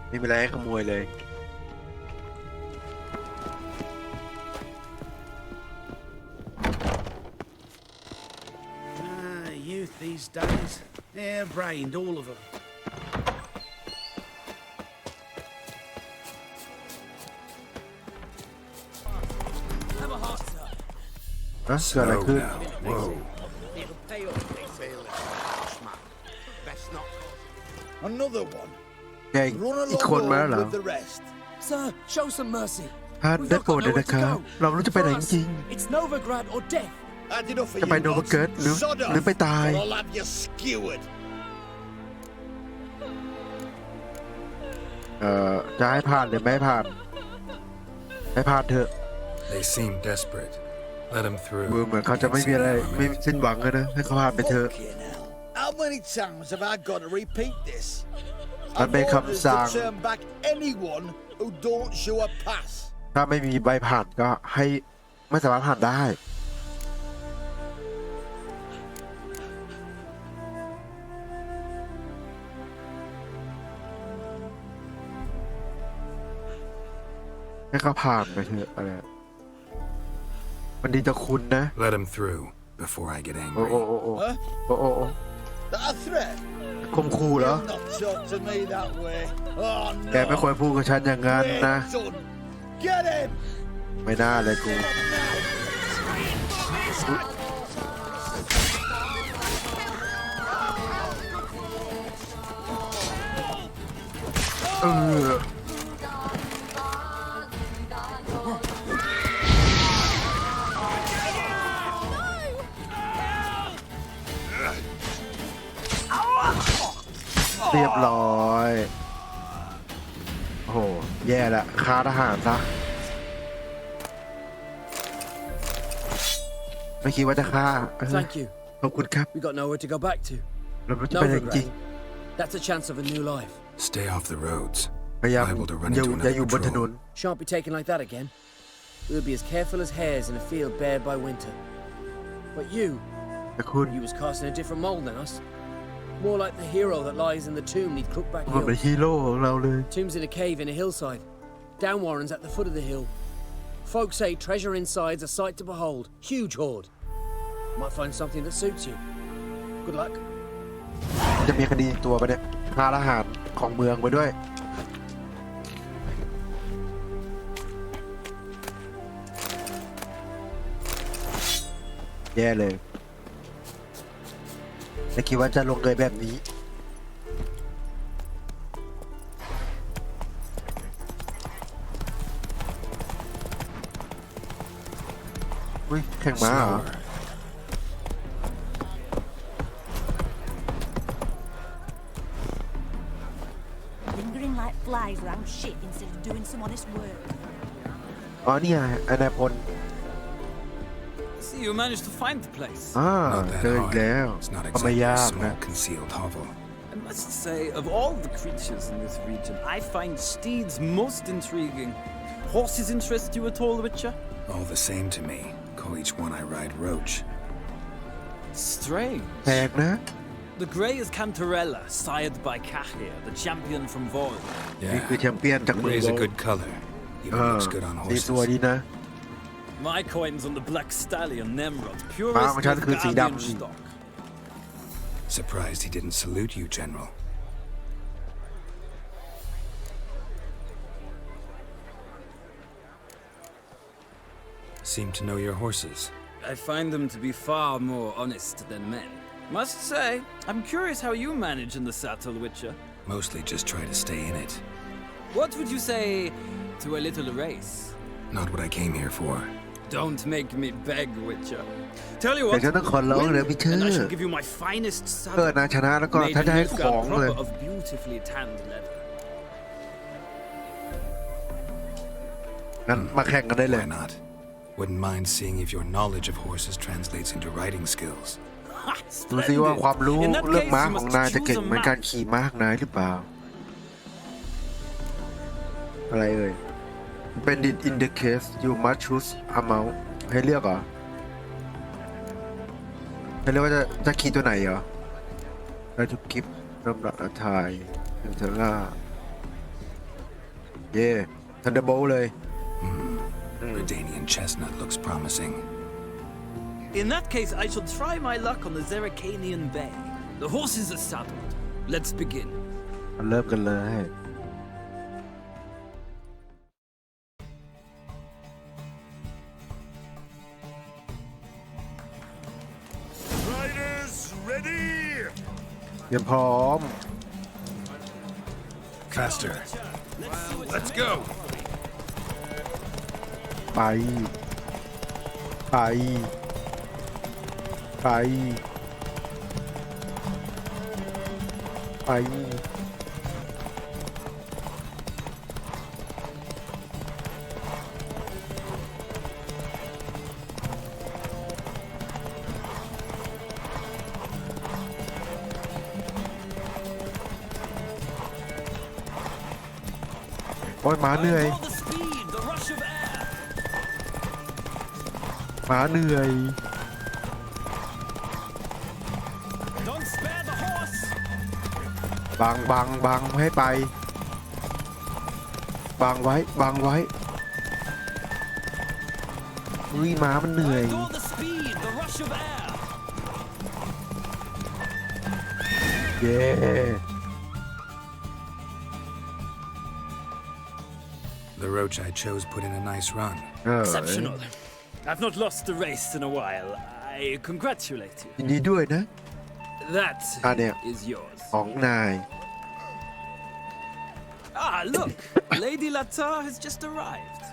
ไม่มีอะไรให้ขโมยเลย
Youth these days. Hair-brained, all of them.
Have a heart, sir.
เกิดอะไรขึ้น
Whoa.
Another one.
แกอีกคนมาแล้วเหรอ
with the rest.
Sir, show some mercy.
ท่านได้โปรดเลยนะครับเราไม่รู้จะไปไหนจริง
It's Novigrad or death.
Had enough of
จะไป
you
โนวา
lots.
เกิร์ตหรือ
Sod off,
ไปตาย
or I'll have you skewered.
จะให้ผ่านหรือไม่ให้ผ่านให้ผ่านเถอะ
They seem desperate. Let them through.
เหมือนเขาจะไม่มีอะไรไม่สิ้นหวังเลยนะให้เขาผ่านไปเถอะ
Fucking hell. How many times have I got to repeat this?
มันเป็น
I've
คำ
orders
สั่ง
to turn back anyone who don't show a pass.
ถ้าไม่มีใบผ่านก็ให้ไม่สามารถผ่านได้ให้เขาผ่านไปเถอะอะไรมันดีต่อคุณนะ
Let them through before I get
โอ้
angry.
โอ้โอ้โอ้
Huh?
โอ้โอ้โอ้
That a threat?
คมคู่เหรอ
You'll not talk to me that way. Oh
แกไม่ควร
no.
พูดกับฉันอย่างนั้นนะ
We're done. Get him.
ไม่น่าเลยกูเรียบร้อยโอ้โหแย่ละฆ่าทหารซะไม่คิดว่าจะฆ่า
Thank you.
ขอบคุณครับ
We got nowhere to go back to.
เราไม่รู้จะไปไหนจริง
That's a chance of a new life.
Stay off the roads.
พยายาม
Liable to run
อย่า
into
อย่า
another
อยู่บนถนน
patrol.
Shan't be taken like that again. We'll be as careful as hares in a field bared by winter. But you,
แต่คุณ
you was cast in a different mold than us. More like the hero that lies in the tomb neath Crookback
มันเป็น
Hill.
ฮีโร่ของเราเลย
Tomb's in a cave in a hillside. Down Warren's at the foot of the hill. Folks say treasure inside's a sight to behold. Huge hoard. Might find something that suits you. Good luck.
จะมีคดีตัวไปเนี่ยฆ่าทหารของเมืองไปด้วยแย่เลยไม่คิดว่าจะลงเอยแบบนี้อุ้ยแข่งม้าเหรอ
Slower.
Lingering like flies around shit instead of doing some honest work.
อ๋อนี่ไงไอ้นายพล
See, you managed to find the place.
Not that
เจออีก
hard.
แล้ว
It's not
ก็ไม่
exactly
ยา
a
กนะ
small concealed hovel.
I must say, of all the creatures in this region, I find steeds most intriguing. Horses interest you at all, Witcher?
All the same to me. Call each one I ride Roach.
Strange.
แปลกนะ
The grey is Cantarella, sired by Cahir, the champion from Vol.
นี่คือแชมเปี้ยนจากเมือง
Gray's
โว
a good color. Even looks good on
สีสวย
horses.
ดีนะ
My coin's on the Black Stallion, Nemrod,
Ah,
purest
maar het
of
is
Guardian
dam.
stock.
Surprised he didn't salute you, General. Seem to know your horses.
I find them to be far more honest than men. Must say, I'm curious how you manage in the saddle, Witcher.
Mostly just try to stay in it.
What would you say to a little race?
Not what I came here for.
Don't make me beg, Witcher. Tell you
แต่
what,
ฉันต้องขอร้องเลยวิเชอ
and I
ร์
shall give you my finest
เออ
saddle,
นายชนะแล้วก็
made
ถ้า
in
ได้
Nilfgaard
ของเลย
proper of beautifully tanned leather.
งั้นมาแข่งกันได้เลย
Why not? Wouldn't mind seeing if your knowledge of horses translates into riding skills.
ดูซิว่าความรู้
In that
เรื่อง
case,
ม้า
you
ของ
must
นายจะเก่ง
choose a
เหมือนการ
match.
ขี่ม้าของนายหรือเปล่า อะไรเอ่ยเป็น in the case you must choose amount ให้เลือกเหรอให้เลือกว่าจะขี่ตัวไหนเหรอเราจะกิฟต์ลำดับถ่ายเป็นเทล่าเย่ทันเดอร์โบลเลย
Redanian chestnut looks promising.
In that case, I shall try my luck on the Zeracanian Bay. The horses are saddled. Let's begin.
มาเริ่มกันเลย
Riders ready?
เตรียมพร้อม
Faster.
Let's go.
ไป ไป ไป ไป โอ้ยหมาเหนื่อย
All the speed, the rush of air.
หมาเหนื่อย
Don't spare the horse.
บังไม่ให้ไป บังไว้ บังไว้อุ้ยม้ามันเหนื่อย
All the speed, the rush of air.
เย้
The roach I chose put in a nice run.
เออ
Exceptional. I've not lost a race in a while. I congratulate you.
ยินดีด้วยนะ
That
yeah.
is yours.
ของนาย
Ah, look. Lady Latar has just arrived.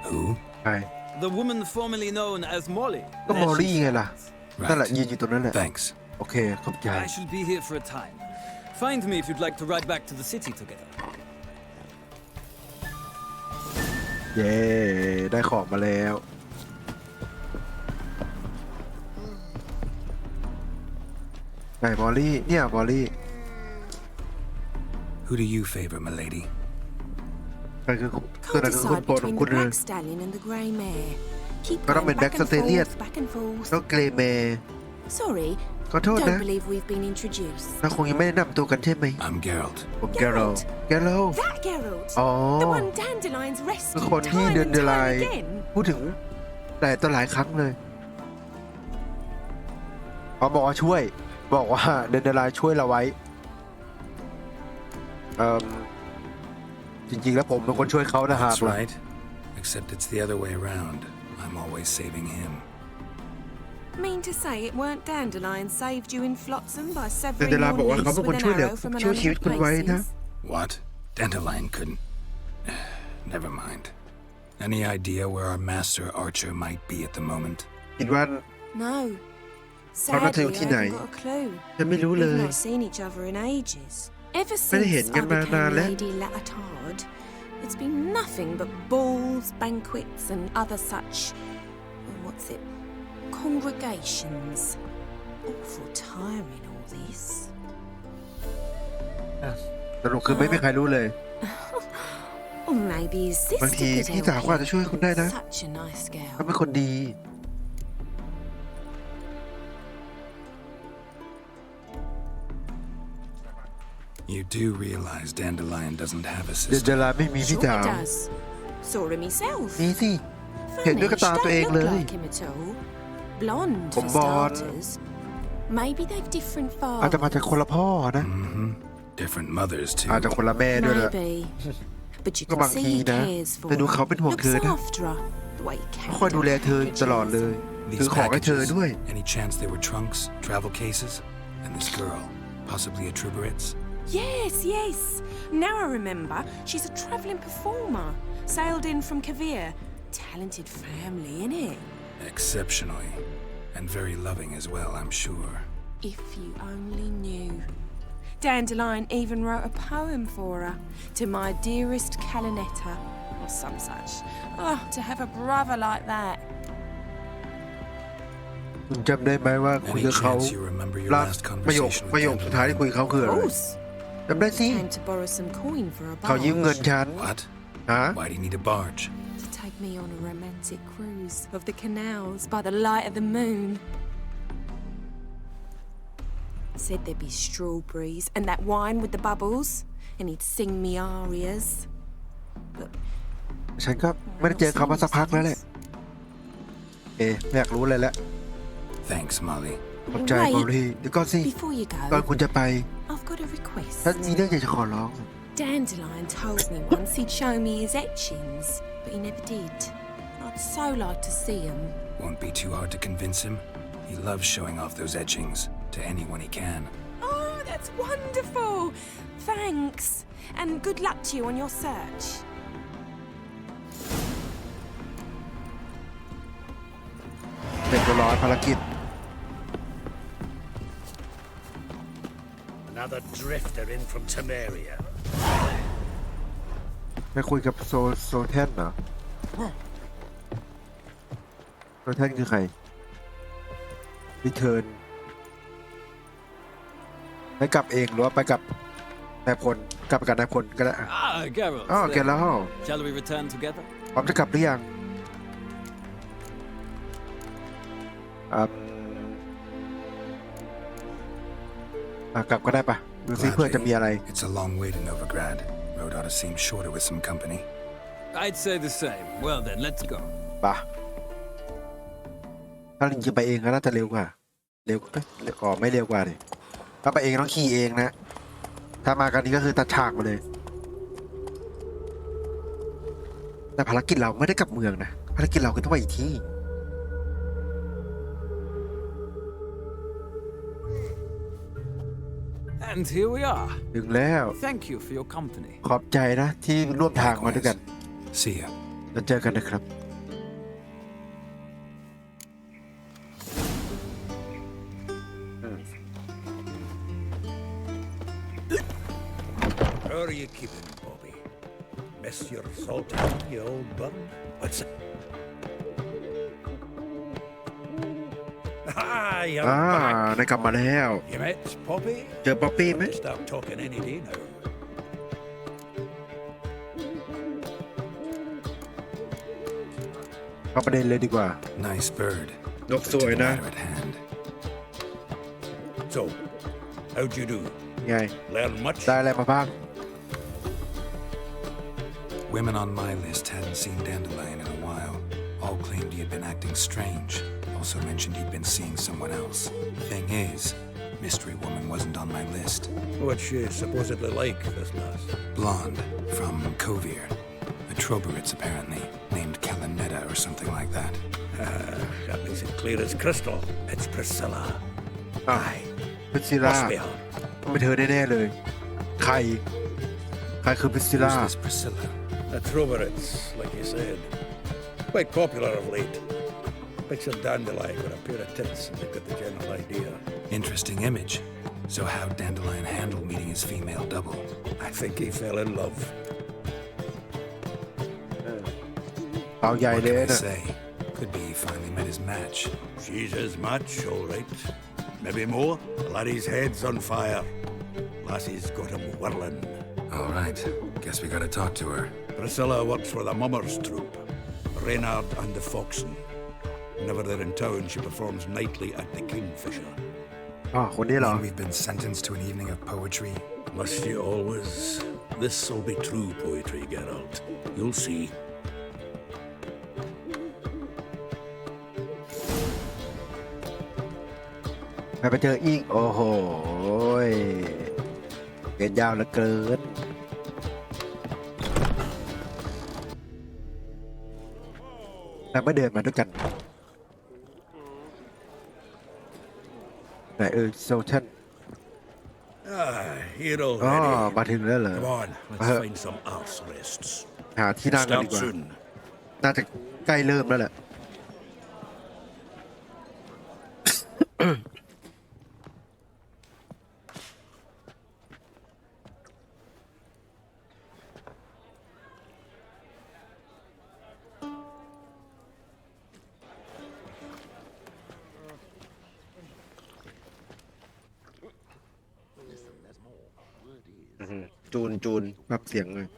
Who?
ใช่
The woman formerly known as Molly.
ก็มอลลี่ไงล่ะ นั่นแหละ
Right.
ยืนอยู่ตรงนั้นแหละ
Thanks.
โอเค ขอบใจ
I shall be here for a time. Find me if you'd like to ride back to the city together.
เย้ ได้ของมาแล้ว ไหนมอลลี่ เนี่ยมอลลี่
Who do you favor, milady?
ใครคือตัว
Can't
นั้นคือคน
decide
โปรดของ
between
คุณ
the
เลย
black stallion and the grey mare. Keep
ก็ต้อง
going
เป็นแบ็ก
back
ส
and
เตเลียน
forth, back and forth.
แล้วเกรเม
Sorry,
ขอโทษ
don't
นะ
believe we've been introduced.
เราคงยังไม่ได้นำตัวกันใช่ไหม
I'm Geralt.
ผมแกโรแกโร
That Geralt,
อ๋อ
the one Dandelion's
คือ
rescued
คนที่
time
เดิน
and
เดลาย
time again.
พูดถึงแต่ต่อหลายครั้งเลยเขาบอกว่าช่วย บอกว่าเดินเดลายช่วยเราไว้จริงๆแล้วผมเป็นคนช่วยเขานะฮะ
That's right. Except it's the other way around. I'm always saving him.
Mean to say it weren't Dandelion saved you in Flotsam by
เดิน
severing
เดลาย
your
บอกว่าเขา
knees
เป็นคน
with
ช่วย
an
เหลือ
arrow from an
ช่วยชีวิต
unknown
คุณไว้นะ
places?
What? Dandelion couldn't. Never mind. Any idea where our master archer might be at the moment?
คิดว่า
No.
เขาน่าจะอยู่
Sadly,
ที่
I
ไหน
haven't got a clue.
ฉันไม่รู้เล
We've
ย
not seen each other in ages. Ever
ไม่ได้เห็น
since
กัน
I
มานาน
became
แล้ว
Lady Latard, it's been nothing but balls, banquets, and other such. What's it? Congregations. Awful tiring, all this.
สรุปคือไม่มีใครรู้เลย
Or maybe his
บาง
sister
ที
could
พี่สาว
help
ก็อาจจะช่วยคุณได้นะ
him. Such a nice
เขา
girl.
เป็นคนดี
You do realize Dandelion doesn't have a
เดิน
sister.
เดลายไม่มีพี่
Sure
สาว
he does. Saw him myself.
นี่สิ เห็นด้วยกับ
Furnished,
ตาตัวเอง
don't
เล
look
ย
like him at all. Blonde for
ผมบอล
starters. Maybe they've different
อาจจะ
fathers.
มาจากคนละพ่อนะ
Different mothers, too.
อาจจะคนละแม่ด้วยแหละ
Maybe. But you
ก็
can
บางที
see he
นะ
cares for
แต่ดูเขาเป็นห่วง
her.
เธอ
Looks
นะ
after her. The way he
เขาคอยดูแลเธอตลอดเลย
These
ซื้อของให้เธอ
packages,
ด้วย
any chance they were trunks, travel cases? And this girl, possibly a Triburitz?
Yes, yes. Now I remember. She's a travelling performer. Sailed in from Kavir. talented family, innit?
Exceptionally. And very loving as well, I'm sure.
If you only knew. Dandelion even wrote a poem for her. To my dearest Calinetta, or some such. Oh, to have a brother like that.
คุณจำได้ไหมว่าคุยกับเขาประโยคสุดท้ายที่คุยกับเขาคืออะไรจำได้สิ
Came to borrow some coin for a
เขายืม
barge.
เงินฉัน
What?
ฮะ
Why do you need a barge?
To take me on a romantic cruise of the canals by the light of the moon. Said there'd be strawberries and that wine with the bubbles, and he'd sing me arias. But
ฉันก็ไม่ได้เจอเขามาสักพักแล้วแหละไม่อยากรู้เลยแหละ
Thanks, Molly.
ขอบใจบอลลี่เดี๋ยวก่อนสิ
before you
ก่อน
go,
คุณจะไป
I've got a request.
ฉันมีเรื่องอยากจะขอร้อง
Dandelion told me once he'd show me his etchings, but he never did. I'd so like to see them.
Won't be too hard to convince him. He loves showing off those etchings to anyone he can.
Oh, that's wonderful! Thanks, and good luck to you on your search.
เด็กร้อยภารกิจ
Another drifter in from Temeria.
ไปคุยกับโซเทนเหรอโซเทนคือใครรีเทิร์นไปกลับเองหรือว่าไปกับนายพลกลับกับนายพลก็ได้
Geralt.
อ๋อเกแล้ว
Shall we return together?
พร้อมจะกลับหรือยังกลับก็ได้ปะดูซิเพื่อจะมีอะไร
It's a long way to Novigrad. Road ought to seem shorter with some company.
I'd say the same. Well then, let's go.
ปะถ้าลิงจะไปเองก็น่าจะเร็วกว่าเร็วอ๋อไม่เร็วกว่าดิถ้าไปเองต้องขี่เองนะถ้ามากันนี้ก็คือตัดฉากมาเลยแต่ภารกิจเราไม่ได้กลับเมืองนะภารกิจเราคือต้องไปอีกที่
And here we are.
ถึงแล้ว
Thank you for your company.
ขอบใจนะที่ร่วมทางมาด้วยกัน
See ya.
แล้วเจอกันนะครับ
How are you keeping, Bobby? Miss your salty, you old bun? What's it? Ah, you're
ได้กลับมาแล้ว
back. You met Poppy?
เจอป๊อปปี้ไหม
Start talking any day now.
เข้าประเด็นเลยดีกว่า
Nice bird.
นกสวยนะ
Matter at hand.
So, how'd you do?
ไง
Learn much?
ได้อะไรมาบ้าง
Women on my list hadn't seen Dandelion in a while. All claimed he had been acting strange. Also mentioned he'd been seeing someone else. Thing is, mystery woman wasn't on my list.
What's she supposedly like, this lass?
Blonde, from Kovir. A Troberitz, apparently, named Calinetta or something like that.
That makes it clear as crystal. It's Priscilla. Aye.
พิซซิล่า
Must be her.
ต้องเป็นเธอแน่ๆเลย ใครคือพิซซิล่า
Who's this Priscilla?
A Troberitz, like you said. Quite popular of late. Picture Dandelion with a pair of tits and you've got the general idea.
Interesting image. So how'd Dandelion handle meeting his female double?
I think he fell in love.
เอาใหญ่
What
เลย
can I
นะ
say? Could be he finally met his match.
She's his match, all right. Maybe more. The laddie's head's on fire. Lassie's got him whirling.
All right. Guess we gotta talk to her.
Priscilla works for the Mummers troupe. Reynard and the Foxen. Whenever they're in town, she performs nightly at the Kingfisher.
อ๋อคนนี้เหรอ
When we've been sentenced to an evening of poetry.
Must you always? This'll be true poetry, Geralt. You'll see.
ไปเจออีก โอ้โหเกินยาวเหลือเกิน แต่ไม่เดินมาด้วยกันไหนโซเทน
Here
อ๋อ
already.
มาถึงแล้วเหรอ
Come on, let's find some arse rests.
หาที่นั่งกันดี
Start
กว่า
soon.
น่าจะ ใกล้เริ่มแล้วแหละ จูนปรับเสียงเลย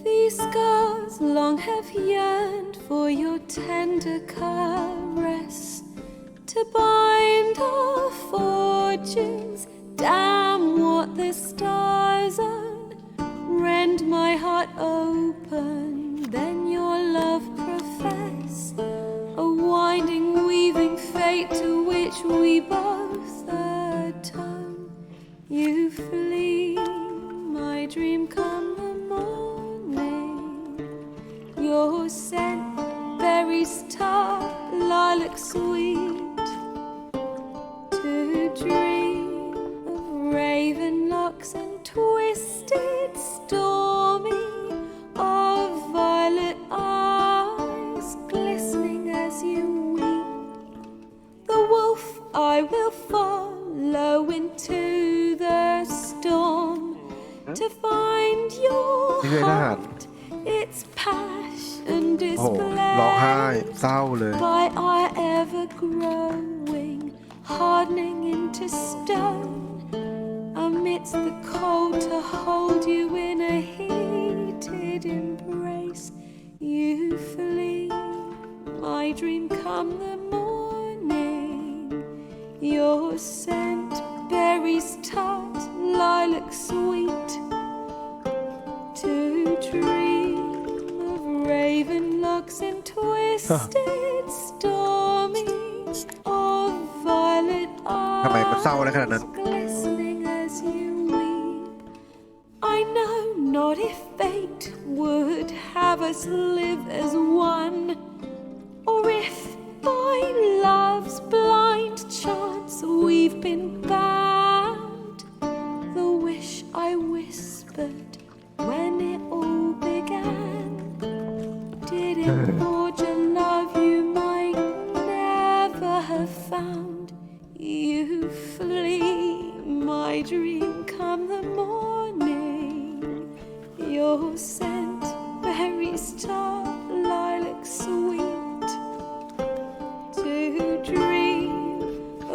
These scars long have yearned for your tender caress to bind our fortunes. Damn what the stars are. Rend my heart open, then your love profess. A winding, weaving fate to which we both atone. You flee, my dream come the morning. Your scent, berries tart, lilac sweet. To dream of raven locks and twisted, stormy, of violet eyes glistening as you weep. The wolf I will follow into the storm to find your heart, its passion
โอ้โหร้องไห้เศร้าเลย
by our ever growing, hardening into stone. Amidst the cold to hold you in a heated embrace. You flee, my dream come the morning. Your scent, berries tart, lilac sweet. To dream of raven locks and twisted, stormy, of violet
ทำไมมันเศร้าอะไรขนาดนั้น
eyes glistening as you weep. I know not if fate would have us live as one, or if by love's blind chance we've been bound. The wish I whispered when it all began, did it forge a love you might never have found. You flee, my dream come the morning. Your scent, berries tart, lilac sweet. To dream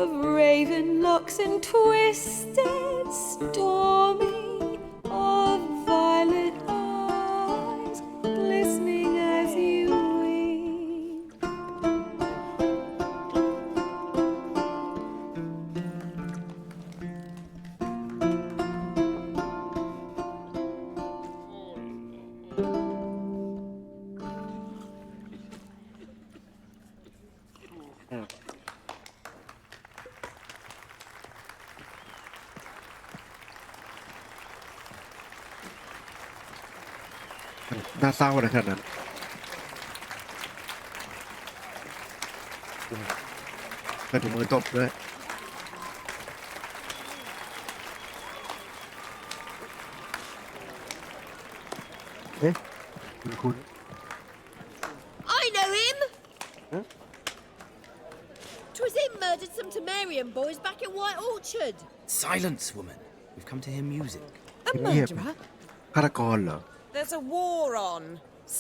of raven locks and twisted, stormy, of violet eyes glistening as you weep.
น่าเศร้าอะไรขนาดนั้นใส่ถุงมือตบด้วย เอ๊ะคุณ
I know him! 'Twas him murdered some Temerian boys back at White Orchard.
Silence, woman. We've come to hear music.
A murderer?
ฆาตกรเหรอ
There's a war on.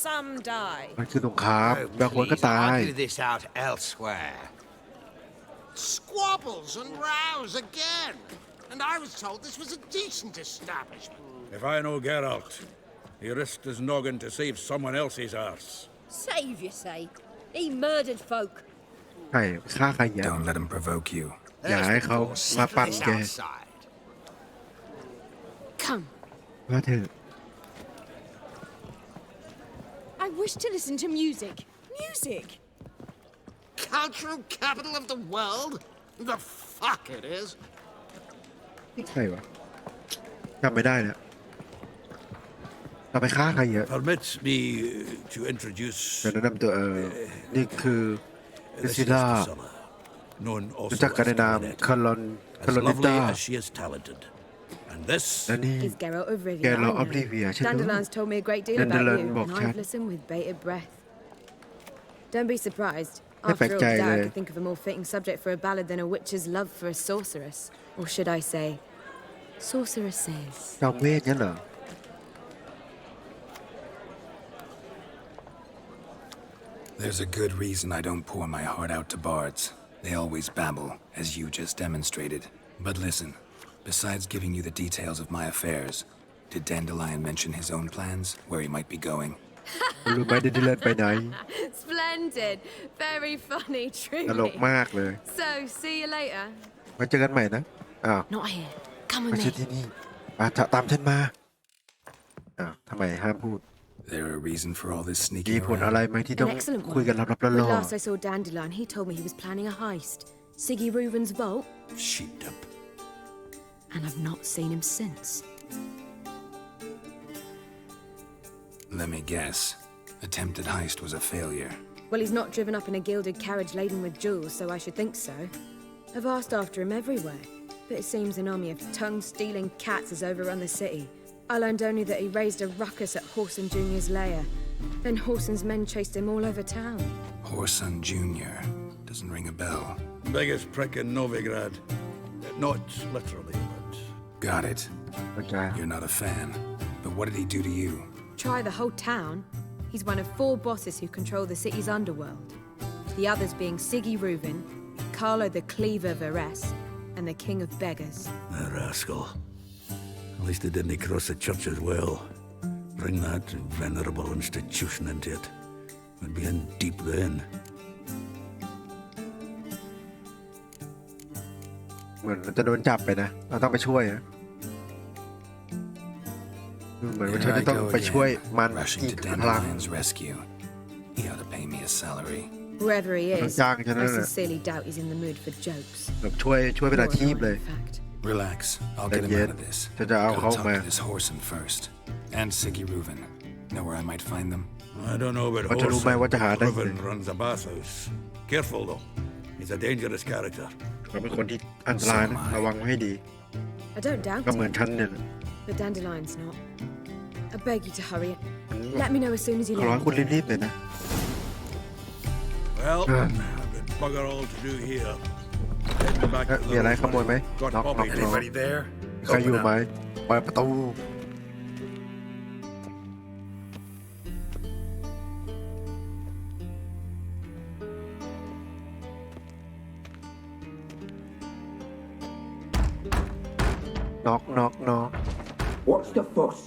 Some die.
มันคือสงครามบางคนก็ตาย
I'll do this out elsewhere.
Squabbles and rows again. And I was told this was a decent establishment.
If I know Geralt, he risked his noggin to save someone else's arse.
Save, you say? He murdered folk.
ใช่ฆ่าใครอย่า
Don't let him provoke you.
อย่าให้เขามาปั่นแก
Come.
ว่าเถอะ
wish to listen to music. Music.
Cultural capital of the world? The fuck it is.
ใครวะจำไม่ได้แล้วเราไปฆ่าใครเยอะ
Permit me to introduce
จะแนะนำตัวนี่คือซิล่า
known
รู้
also
จักกันใน
as
นาม
Colonette.
คารอน
As
นิ
lovely
ต้า
as she is talented. And this
และนี่
Is Geralt of Rivia.
แกเรา
I
ออฟ
know.
ลิเวียใช่ไหม
Dandelion's told me a great deal about
Dandelion
you,
บอก
and
ฉัน
I've listened with bated breath. Don't be surprised.
ไม่แปล
After
ก
all,
ใจ
doubt
เล
I
ย
could think of a more fitting subject for a ballad than a witch's love for a sorceress. Or should I say, sorceresses.
จอมเวทงั้นเหรอ
There's a good reason I don't pour my heart out to bards. They always babble, as you just demonstrated. But listen, besides giving you the details of my affairs, did Dandelion mention his own plans, where he might be going?
รู้ไหมดิเลนไปไหน
Splendid. Very funny,
ตลก
truly.
มากเลย
So, see you later.
ไว้เจอกันใหม่นะอ้าว
Not here. Come
ไม่
with
ใช่
me.
ที่นี่มาตามฉันมาอ้าวทำไมห้ามพูด
There a reason for all this
มี
sneaking
ผลอะไร
around?
ไหมที่ต้อง
An excellent
คุย
one.
กันลับๆ
When
ล่อ
last I saw Dandelion, he told me he was planning a heist. Siggy Reuven's vault,
sheeped up.
and I've not seen him since.
Let me guess. Attempted heist was a failure.
Well, he's not driven up in a gilded carriage laden with jewels, so I should think so. I've asked after him everywhere, but it seems an army of tongue-stealing cats has overrun the city. I learned only that he raised a ruckus at Horson Jr.'s lair. Then Horson's men chased him all over town.
Horson Jr. Doesn't ring a bell.
Biggest prick in Novigrad. Not literally, but...
Got it.
ๆเข้าใจ
You're not a fan. But what did he do to you?
Try the whole town. He's one of 4 bosses who control the city's underworld. The others being Siggy Reuven, Carlo the Cleaver Varese, and the King of Beggars.
A rascal. At least they didn't cross the church as well. Bring that venerable institution into it. We'd be in deep then.
เหมือนจะโดนจับไปนะ เราต้องไปช่วยนะเหมือนว่า
Here
ฉัน
I
จะต้อง
go
ไปช่วย
again,
มัน
rushing
อีก
to
พลัง
Dandelion's rescue. He ought to pay me a salary.
Wherever he
Don't
is,
jang cho nó
I
nè.
sincerely doubt he's in the mood for jokes.
แบบช่วยเป็นอาชีพเลย
In fact.
Relax. I'll get him
Then
out of this.
จะเอา
Gotta
เข้า
talk
มา
to this Horson first. And Siggy Reuven. Know where I might find them?
I don't know about
ว่าจะรู้ไหมว่าจะหา
Horson.
ได้ไหม
Reuven runs a bathhouse. Careful, though. He's a dangerous character.
เขาเป็นคนที่อันตรายนะระวังไว้ให้ดี
I don't doubt
ก็เหมือน
it,
ฉันเนี่ยแหละ
but Dandelion's not. I beg you to hurry. Let me know as soon as you
ขอร้อง
land.
คุณรีบๆเลยนะ
Well, I've got bugger all to do here. Heading back to
มีอะไรขโมยไหม
Got
น็อก
Poppy.
Anybody there?
ใครอยู่ไหมเปิดประตู น็อก
What's the fuss?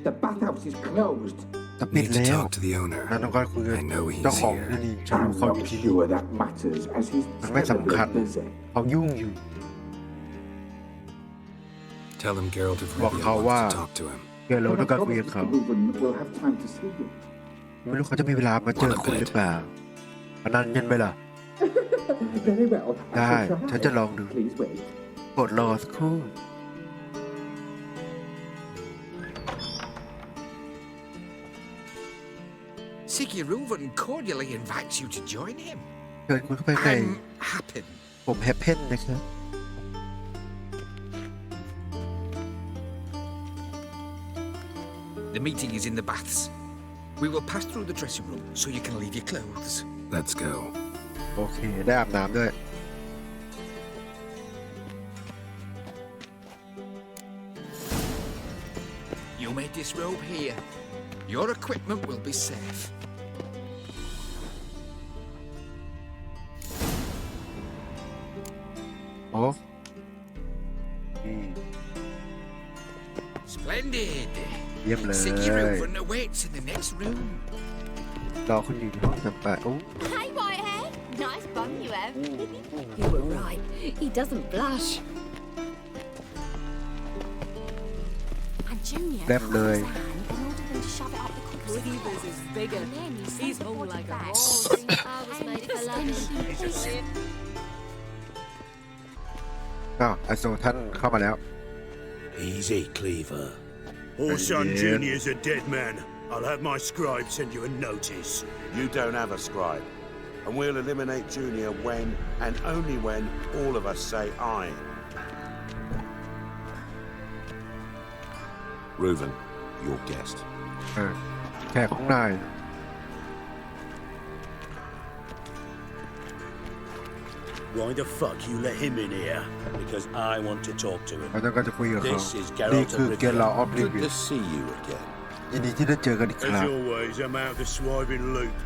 The bathhouse is closed.
จะปิด
Need to
แล้ว
talk to the owner.
นั่นต้องการคุยกับ
I know he's
เจ้าของ
here.
ที่นี่ฉันรู้
I'm
เขาอ
not
ยู่ที่นี่
sure that matters, as he's
มันไม่สำคัญ
terribly busy.
เขายุ่งอยู่
Tell him Geralt of
บอก
Rivia
เขาว่า
wants to talk to him.
เกโรต้องการคุยกับเขา
Reuven will have time to see you.
ไม่รู้เขาจะมีเวลามาเจอคุณหรือเปล่าอันนั้นยันไหมล่ะ
Very well.
ได้
I shall try.
ฉันจะลองดู
Please wait.
กดรอสักครู่
Siggy Reuven cordially invites you to join him.
เชิญคุณเข้าไปใน
I'm happy.
ผมแฮปเพนนะครับ
The meeting is in the baths. We will pass through the dressing room so you can leave your clothes.
Let's go.
โอเค ได้อาบน้ำด้วย
You may disrobe here. Your equipment will be safe.
โอ้อืม
Splendid.
เยี่ยมเลย
Siggy Reuven awaits in the next room.
รอคุณอยู่ในห้องจำปาโอ้
Hey, Whitehair. Nice bum you have.
You were right. He doesn't blush.
And Junior
แลบเลย
caught his hand in order to shove it up the
Cleaver's is bigger. He's hung like a horse.
I was made for loving.
ไอโซท่านเข้ามาแล้ว
Easy, Cleaver.
Horson Jr.'s a dead man. I'll have my scribe send you a notice.
You don't have a scribe. And we'll eliminate Junior when, and only when, all of us say aye. Reuven, your guest.
แขกของนาย
Why the fuck you let him in here? Because I want to talk to him.
เราต้องการจะคุยกับเขา
This is
นี่
Geralt
คือ
of
เกลาออฟริ
Good
วิ
to see you again.
ยินดีที่ได้เจอกันอีกค
As
รั้ง
always, I'm out the swiving loop.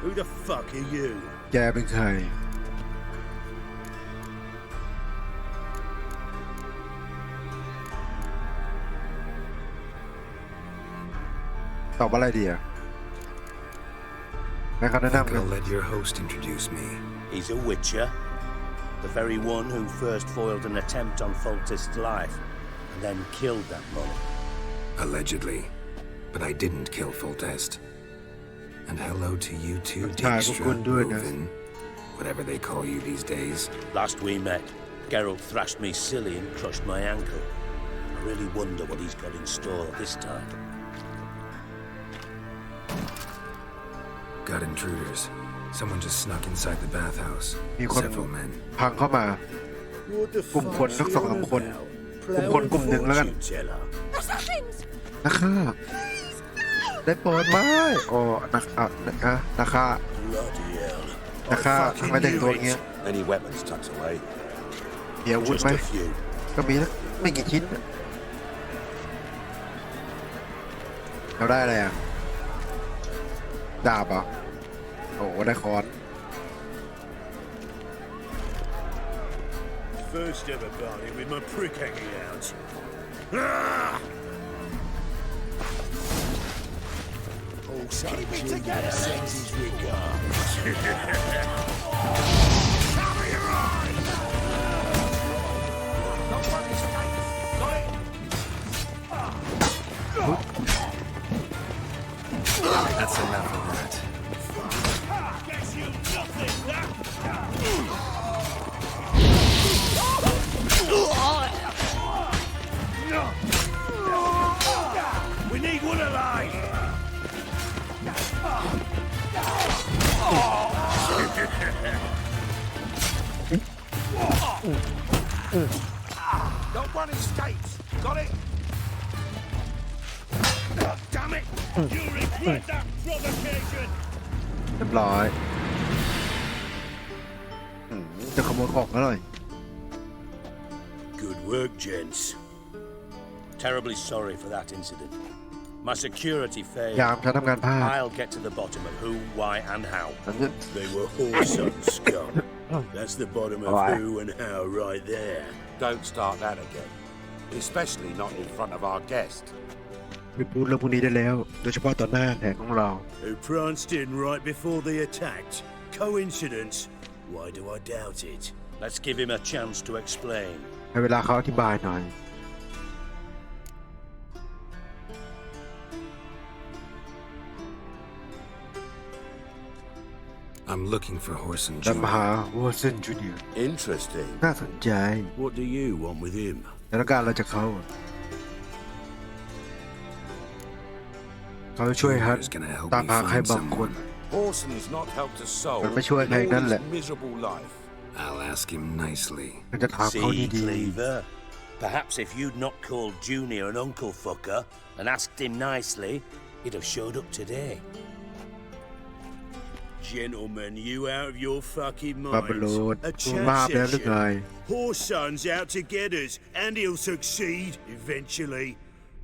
Who the fuck are you?
แกเป็นใครตอบอะไรดีอ่ะให้เขาแนะนำกัน
I'll let your host introduce me.
He's a witcher. The very one who first foiled an attempt on Foltest's life and then killed that monk.
Allegedly. But I didn't kill Foltest. And hello to you too,
Chai,
Dijkstra,
good doing it.
Reuven, whatever they call you these days.
Last we met, Geralt thrashed me silly and crushed my ankle. I really wonder what he's got in store this time.
Got intruders. Someone just snuck inside the bathhouse.
มีคน
Several men.
พังเข้ามา กลุ่มคนสักสองสามคน กลุ่มคนกลุ่มหนึ่งแล้วกัน นักฆ่าได้โปรดไหมโอ้นักฆ่าทำไมแต่งตัวอย่างเงี้ย
Any weapons tucked away?
มีอาวุธไหมก็มีนะไม่กี่ชิ้นเราได้อะไรอ่ะดาบอ่ะโอ้ได้คอน
First ever party with my prick hanging out. Ah! Keep me together, sends his regards. Cover your eyes! Nobody's got it.
That's enough of that.
Guess you nothing, that. We need one alive.
Don't run in skates. Got it?
Damn it! You'll regret that provocation.
เรียบร้อยจะขโมยของก็หน่อย
Good work, gents. Terribly sorry for that incident. My security failed.
ยามฉันทำงานพลาด
I'll get to the bottom of who, why, and how.
ฉันจะ
They were Horson scum. That's the bottom of
Alright.
who and how right there.
Don't start that again. Especially not in front of our guest.
ไม่พูดเรื่องพวกนี้ได้แล้ว โดยเฉพาะต่อหน้าแขกของเรา
Who pranced in right before they attacked. Coincidence? Why do I doubt it?
Let's give him a chance to explain.
ให้เวลาเขาอธิบายหน่อย
I'm looking for Horson
จะมา
Jr.
หาวอร์เซนจูเนียร์
Interesting.
น่าสนใจ
What do you want with him?
แล้วการเราจะเขาเขาจะช่วยฮัท
Junior's gonna help
ตาม
me
หาใคร
find
บางคน
someone.
Horson's not helped a soul
But ไม่ช่วย
in
ใคร
all
นั่นแหละ
his miserable life.
I'll ask him nicely.
มันจะถามเขา
See,
ดี
Cleaver? Perhaps if you'd not called Junior an uncle fucker and asked him nicely, he'd have showed up today.
Gentlemen, you out of your fucking
ๆบาบาโล
minds?
น
A
คุณมาบ
chat
แล้วหรือไง
session. Horson's out to get us, and he'll succeed eventually.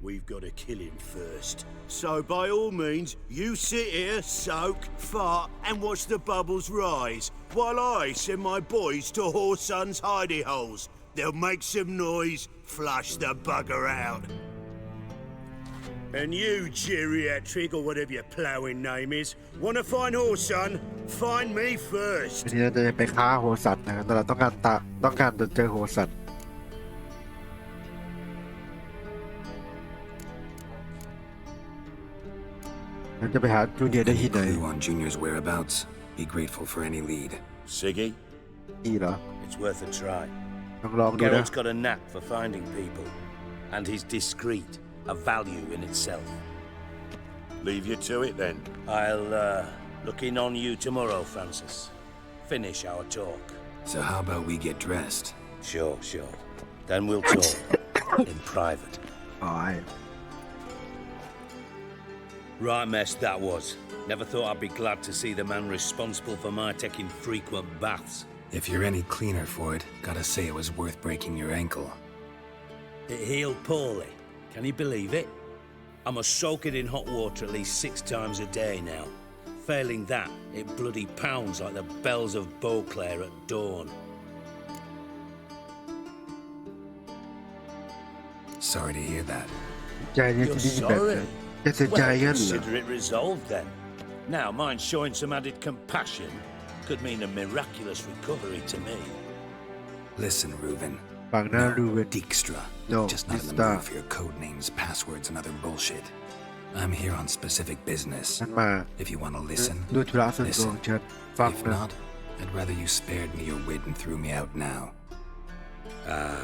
We've got to kill him first. So by all means, you sit here, soak, fart, and watch the bubbles rise, while I send my boys to Horson's hidey holes. They'll make some noise, flush the bugger out. And you, geriatric, or whatever your ploughing name is, want to find Horson? Find me first.
ทีนี้เราจะไปฆ่าโฮสัตนะครับแต่เราต้องการจะเจอโฮสัต เราจะไปหาจูเนียร์ได้ที่ไหน
Clue on Junior's whereabouts. Be grateful for any lead.
Siggy?
นี่เหรอ
It's worth a try.
ลองดูนะ
Geralt's got a knack for finding people, and he's discreet, a value in itself. Leave you to it then. I'll look in on you tomorrow, Francis. Finish our talk.
So how about we get dressed?
Sure. Then we'll talk in private.
Aye.
Right mess that was. Never thought I'd be glad to see the man responsible for my taking frequent baths.
If you're any cleaner for it, gotta say it was worth breaking your ankle.
It healed poorly. Can you believe it? I must soak it in hot water at least 6 times a day now. Failing that, it bloody pounds like the bells of Beauclair at dawn.
Sorry to hear that.
ใจเนี่ย
You're
จะดีแบบนั้น
sorry?
จะเสียใจ
Well,
กันเหรอ
consider it resolved then. Now, mine showing some added compassion could mean a miraculous recovery to me.
Listen, Reuven.
ฟังนะรูเวน
Dijkstra.
No,
Just not in the
Dijkstra.
mood for your code names, passwords, and other bullshit. I'm here on specific business.
ฉันมา
If you want to listen,
ด้วยธุระส่วนตัวของ
listen.
ฉันฟัง
If
นะ
not, I'd rather you spared me your wit and threw me out now.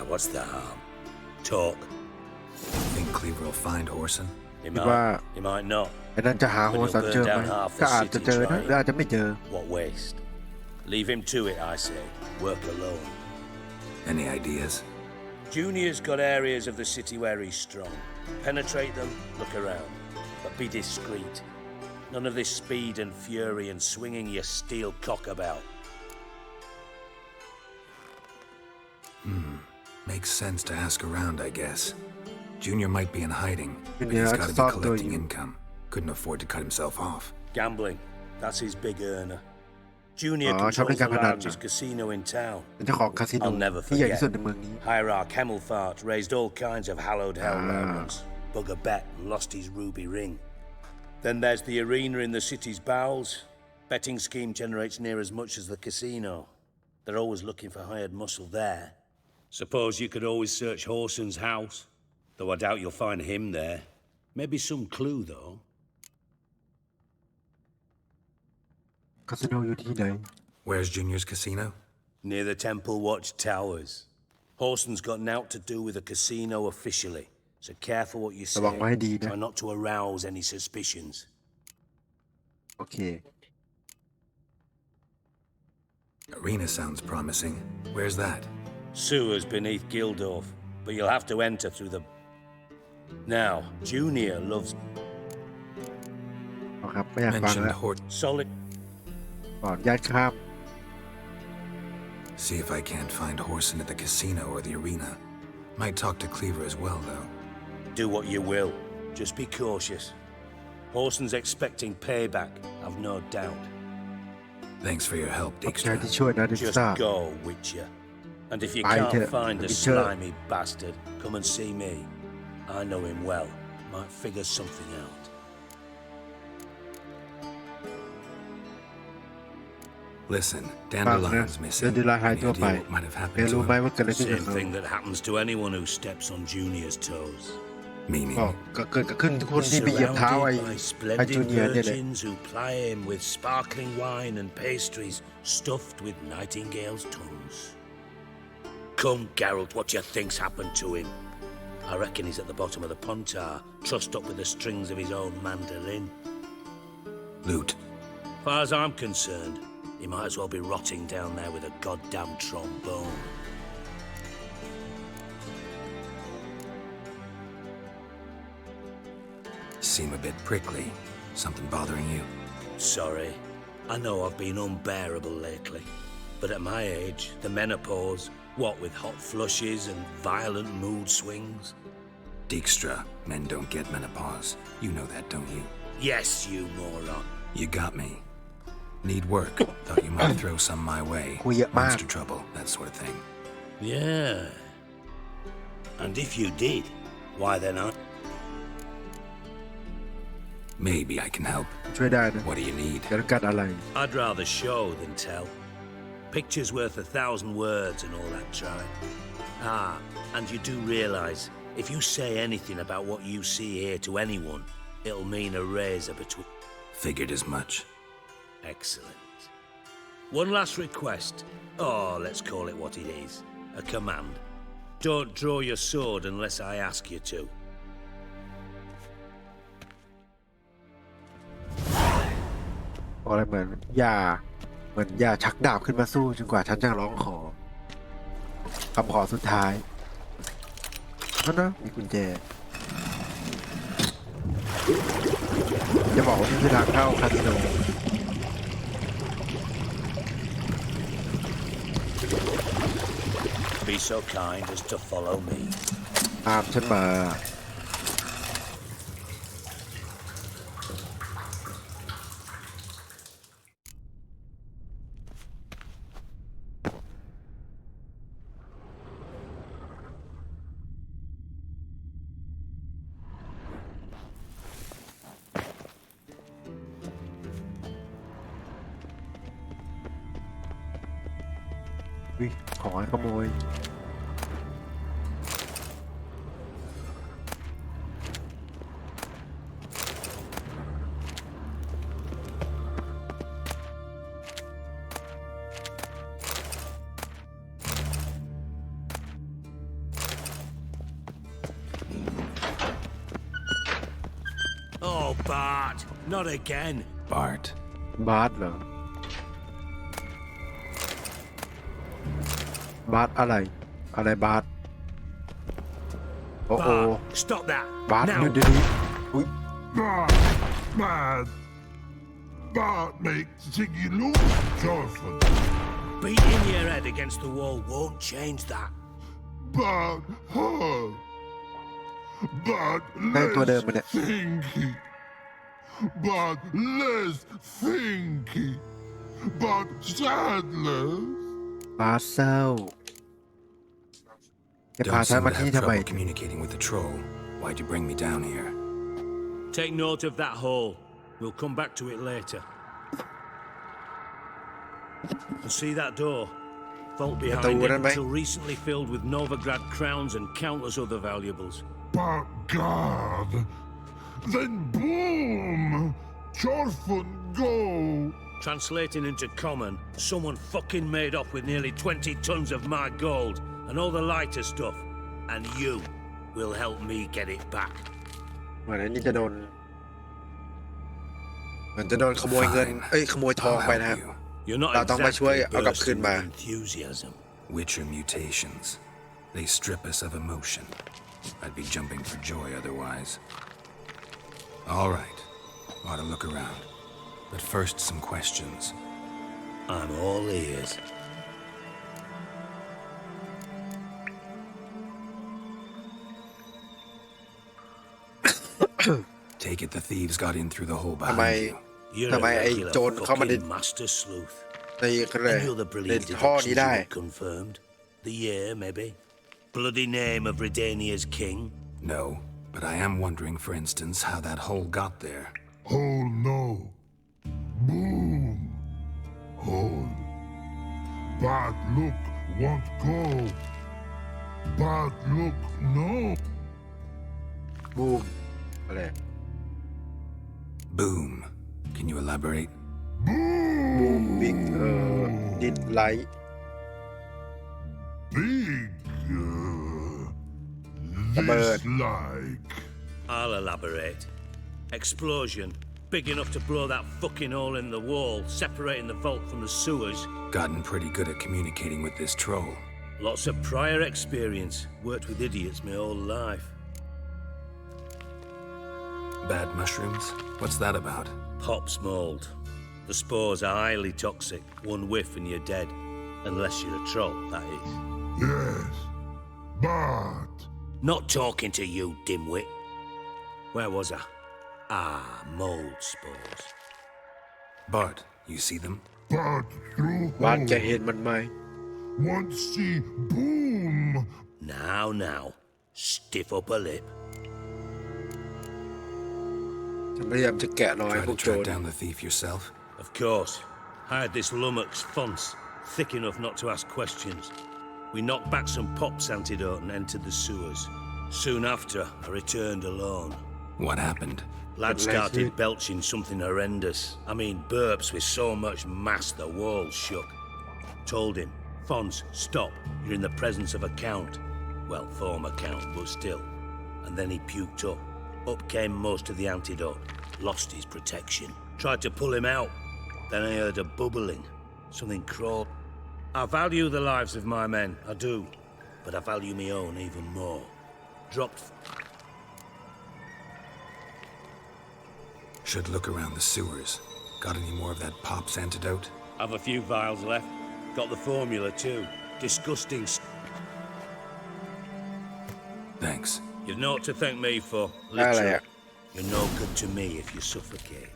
What's the harm? Talk.
Think Cleaver will find Horson?
He
คิดว่า
might, he might not.
ไอ้นั่นจะหาหัวสันเจอไหมก็อาจจะเจอนะหรืออาจจะไม่เจอ
What waste? Leave him to it, I say. Work alone.
Any ideas?
Junior's got areas of the city where he's strong. Penetrate them, look around. But be discreet. None of this speed and fury and swinging your steel cock about.
Makes sense to ask around, I guess. Junior might be in hiding, but
Junior,
he's
I
got to be
thought
collecting
you-
income. Couldn't afford to cut himself off.
Gambling. That's his big earner. Junior
อ๋อชอบเล่
controls
นการ
the
พนัน
largest casino in town.
เป็นเจ้าของคาสิโน
I'll never
ที่ใหญ่ที่
forget.
สุดในเมืองนี้
Hierarch Hemmelfart raised all kinds of hallowed hell round once. Bugger bet and lost his ruby ring. Then there's the arena in the city's bowels. Betting scheme generates near as much as the casino. They're always looking for hired muscle there. Suppose you could always search Horson's house, though I doubt you'll find him there. Maybe some clue, though.
คาสิโนอยู่ที่ไหน
Where's Junior's casino?
Near the Temple Watch Towers. Horson's got nought to do with the casino officially, so careful what you say.
ระวังไว้ให้ดีนะ
Try not to arouse any suspicions.
โอเค
Arena sounds promising. Where's that?
Sewers beneath Gildorf, but you'll have to enter through the... Now, Junior loves
เอาครับไม่อยากฟัง
Mentioned
แล้ว
solid...
ก่อนย้ายข้าม
See if I can't find Horson at the casino or the arena. Might talk to Cleaver as well, though.
Do what you will. Just be cautious. Horson's expecting payback, I've no doubt.
Thanks for your help,
ขอบใจ
Dijkstra.
ที่ช่วยนะดิ
Just
ซ่า
go, Witcher. And if you
ไปเถ
can't
อะ
find the
Witcher
slimy bastard, come and see me. I know him well. Might figure something out.
Listen, Dandelion's missing.
Dandelion หาย
Any
ตัวไป
idea what might have
แก
happened
รู้
to
ไหม
him?
ว่าเกิดอะไรขึ้นกับ
Same
เขา
thing that happens to anyone who steps on Junior's toes.
Meaning?
ก็เกิดขึ้นทุกคนที่ไปเหยียบเท้าไอ้
Surrounded by
ไอ้จู
splendid
เนียร์เนี่ยแหละ
virgins who ply him with sparkling wine and pastries stuffed with nightingales' tongues. Come, Geralt, what do you think's happened to him? I reckon he's at the bottom of the pontar, trussed up with the strings of his own mandolin.
Loot.
Far as I'm concerned, he might as well be rotting down there with a goddamn trombone.
Seem a bit prickly. Something bothering you?
Sorry. I know I've been unbearable lately. But at my age, the menopause, what with hot flushes and violent mood swings?
Dijkstra, men don't get menopause. You know that, don't you?
Yes, you moron.
You got me. Need work. Thought you might throw some my way.
คุยเยอะมาก
Monster trouble, that sort of thing.
Yeah. And if you did, why then I...
Maybe I can help.
ช่วยได้นะ
What do you need?
จะต้องการอะไร
I'd rather show than tell. Picture's worth 1,000 words and all that tribe. Ah, and you do realize, if you say anything about what you see here to anyone, it'll mean a razor between...
Figured as much.
Excellent. One last request. Oh, let's call it what it is. A command. Don't draw your sword unless I ask you to.
อะไรเหมือนอย่าชักดาบขึ้นมาสู้จนกว่าฉันจะร้องขอคำขอสุดท้ายนั่นนะมีกุญแจจะบอกว่านี่คือทางเข้าคาสิโน
Be so kind as to follow me.
ตามฉันมาขอให้ขโมย
Oh, Bart, not again.
Bart.
บาสเหรอ บาสอะไรบาสโอ้โห
Stop that.
บาส
Now.
เดี๋ยวนี้อุ้ย
Bart makes Ziggy lose, Jonathan.
Beating your head against the wall won't change that.
Bart hurt. Bart
ได้ตัวเดิมมา
less
เนี่ย
thinky. Bart less thinky. Bart sadless.
บาสเศร้าจะพา
Don't
ฉัน
seem
มา
to
ที่
have
ทำไม
trouble communicating with the troll. Why'd you bring me down here?
Take note of that hole. We'll come back to it later. And see that door? Vault behind it until recently filled with Novigrad crowns and countless other valuables.
But God, then boom! Chorfun go!
Translating into common, someone fucking made off with nearly 20 tons of my gold and all the lighter stuff. And you will help me get it back.
เหมือนอันนี้จะโดนขโมยเงินขโมยทองไปนะครับ
You're not
เราต้องมาช่วย
exactly
เอากลับคืน
bursting
มา
with enthusiasm.
Witcher mutations. They strip us of emotion. I'd be jumping for joy otherwise. All right. Ought to look around. But first, some questions.
I'm all ears.
Take it the thieves got in through the hole
ทำไม
behind you.
You're
ทำไม
a
ไอ้
regular
โจรเข้ามาใน
fucking master sleuth.
ในเลย
Any other
ใน
brilliant
ท่อนี้
deductions
ได้
you got confirmed? The year, maybe? Bloody name of Redania's king?
No, but I am wondering, for instance, how that hole got there.
Hole no. Boom. Hole. Bad look won't go. Bad look no.
บูมอะไร
Boom. Can you elaborate?
บูมบิ๊กดิดไลท์
Big.
ระเบิด
This like.
I'll elaborate. Explosion. Big enough to blow that fucking hole in the wall, separating the vault from the sewers.
Gotten pretty good at communicating with this troll.
Lots of prior experience. Worked with idiots my whole life.
Bad mushrooms? What's that about?
Pop's mold. The spores are highly toxic. One whiff and you're dead. Unless you're a troll, that is.
Yes. But.
Not talking to you, dimwit. Where was I? Ah, mold spores.
Bart, you see them?
But through
บ้าน
hole.
แกเห็นมันไหม
Want see boom.
Now. Stiff up a lip.
ฉันพยายามจะแกะรอย
Try
พ
to
วกโจ
track
ร
down the thief yourself?
Of course. I had this lummox fonce, thick enough not to ask questions. We knocked back some pop's antidote and entered the sewers. Soon after, I returned alone.
What happened?
Lad started belching something horrendous. I mean, burps with so much mass the walls shook. Told him, Fons, stop. You're in the presence of a count. Well, former count, but still. And then he puked up. Up came most of the antidote. Lost his protection. Tried to pull him out. Then I heard a bubbling. Something crawled. I value the lives of my men, I do. But I value my own even more. Dropped...
Should look around the sewers. Got any more of that Pop's antidote?
Have a few vials left. Got the formula too. Disgusting.
Thanks.
You've naught to thank me for. Literally. You're no good to me if you suffocate.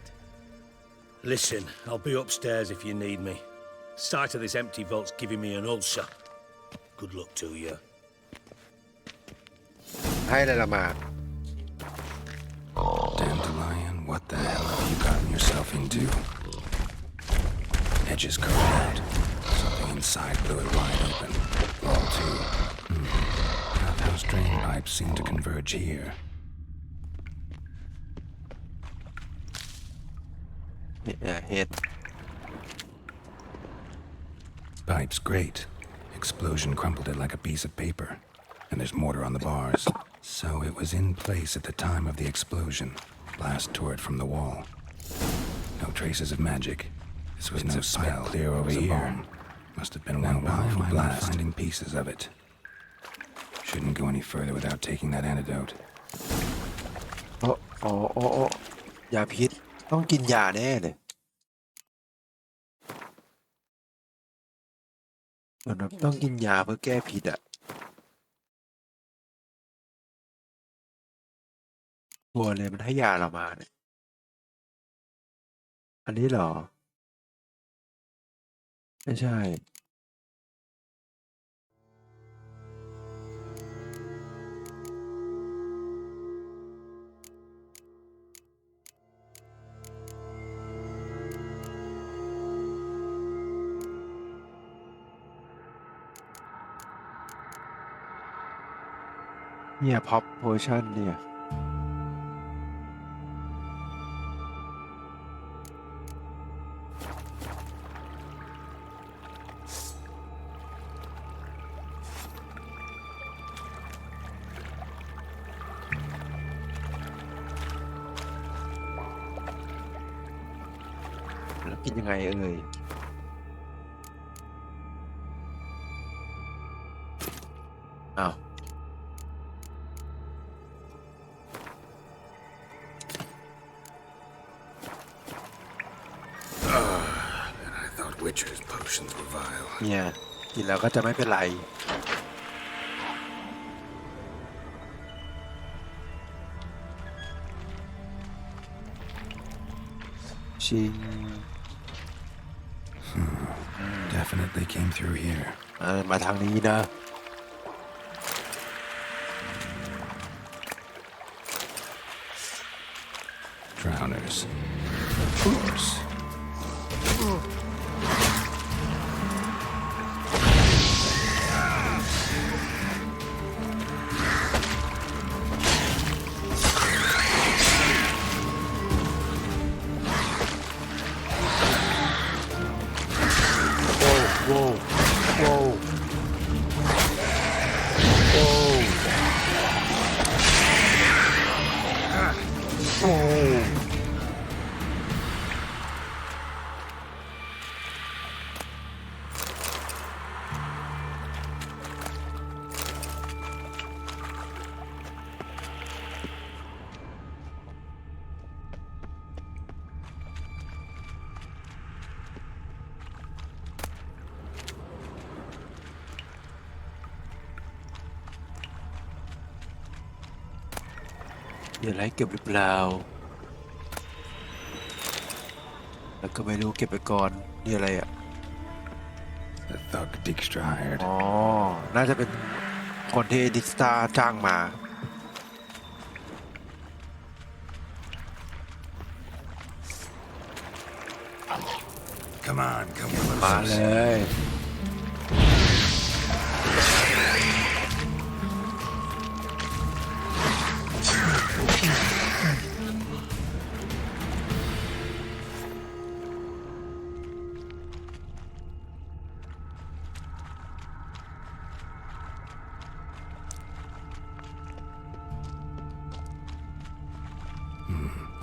Listen, I'll be upstairs if you need me. Sight of this empty vault's giving me an ulcer. Good luck to you.
ให้อะไรละมา
Dandelion, what the hell have you gotten yourself into? Edges curled out. Something inside blew it wide open. All too. Bathhouse drain pipes seem to converge here.
Head.
Pipe's great. Explosion crumpled it like a piece of paper. And there's mortar on the bars. So it was in place at the time of the explosion. Blast tore it from the wall. No traces of magic. This was no smell clear over here. Must have been one powerful blast. Finding pieces of it. Shouldn't go any further without taking that antidote.
ยาพิษต้องกินยาแน่เลยต้องกินยาเพื่อแก้พิษอ่ะตัวเลยมันให้ยาเรามาเนี่ยอันนี้เหรอไม่ใช่เนี่ยพ็อปโพชั่นเนี่ยแล้วกินยังไงเอ่ยอ้าว
Witcher's potions were vile.
เนี่ยกินแล้วก็จะไม่เป็นไรชิง
Definitely came through here.
มาทางนี้นะ
Drowners. Of course.
Whoa.มีอะไรเก็บหรือเปล่าแล้วก็ไม่รู้เก็บไปก่อนนี่อะไรอ่ะ
The thug Dijkstra hired.
อ๋อน่าจะเป็นคนที่ดิกสตาร์จ้างมา
Come on, come on.
มาเลย
Come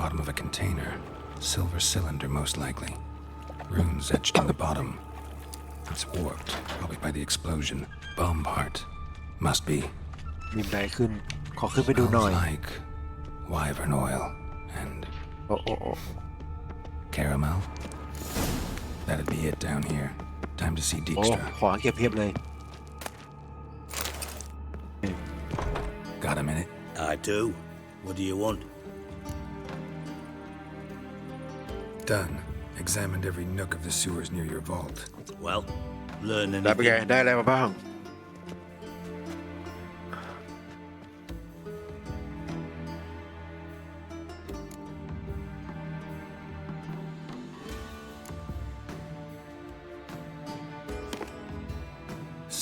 Bottom of a container. Silver cylinder, most likely. Runes etched in the bottom. It's warped, probably by the explosion. Bomb part. Must be.
มีไหนขึ้นขอขึ้นไปดูหน่อย
Smells like wyvern oil and
โอ้
caramel. That'd be it down here. Time to see
โอ้
Dijkstra.
ขอเก็บเพียบเลย
Got a minute?
I do. What do you want?
Done. Examined every nook of the sewers near your vault.
Well, learn
ได้เป็นไง
anything?
ได้อะไรมาบ้าง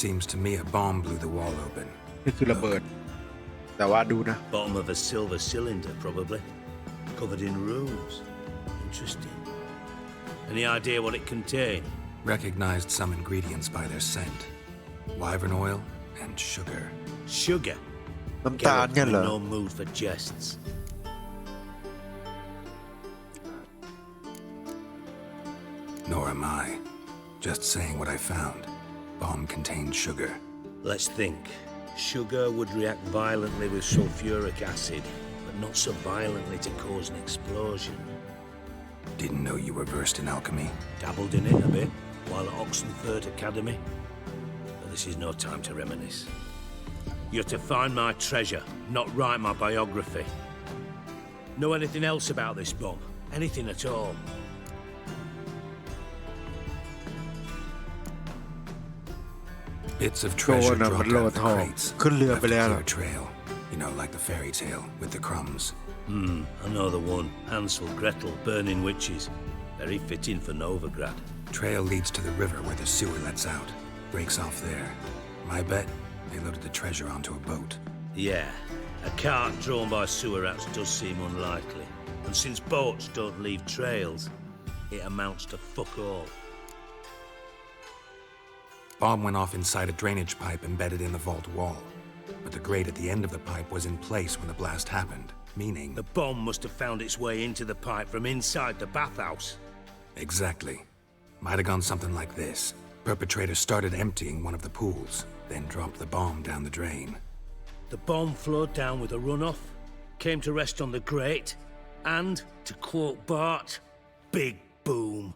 Seems to me a bomb blew the wall open.
นี่คือระเบิด แต่ว่าดูนะ
Bottom of a silver cylinder, probably. Covered in runes. Interesting. Any idea what it contained?
Recognized some ingredients by their scent. Wyvern oil and sugar.
Sugar?
น้ำตาลเนี่ยเหรอ
No mood for jests.
Nor am I. Just saying what I found. Bomb contained sugar.
Let's think. Sugar would react violently with sulfuric acid, but not so violently to cause an explosion.
Didn't know you were versed in alchemy.
Dabbled in it a bit while at Oxenford Academy. But this is no time to reminisce. You're to find my treasure, not write my biography. Know anything else about this bomb? Anything at all?
Bits of treasure
โดนอะมัน
dropped
โล
out of the
ทอง
crates.
ขึ้นเรือ
Left
ไป
a
แล้ว
clear trail. You know, like the fairy tale with the crumbs.
I know the one. Hansel, Gretel, burning witches. Very fitting for Novigrad.
Trail leads to the river where the sewer lets out. Breaks off there. My bet, they loaded the treasure onto a boat.
Yeah, a cart drawn by sewer rats does seem unlikely. And since boats don't leave trails, it amounts to fuck all.
Bomb went off inside a drainage pipe embedded in the vault wall. But the grate at the end of the pipe was in place when the blast happened, meaning...
The bomb must have found its way into the pipe from inside the bathhouse.
Exactly. Might have gone something like this. Perpetrator started emptying one of the pools, then dropped the bomb down the drain.
The bomb flowed down with a runoff, came to rest on the grate, and, to quote Bart, big boom.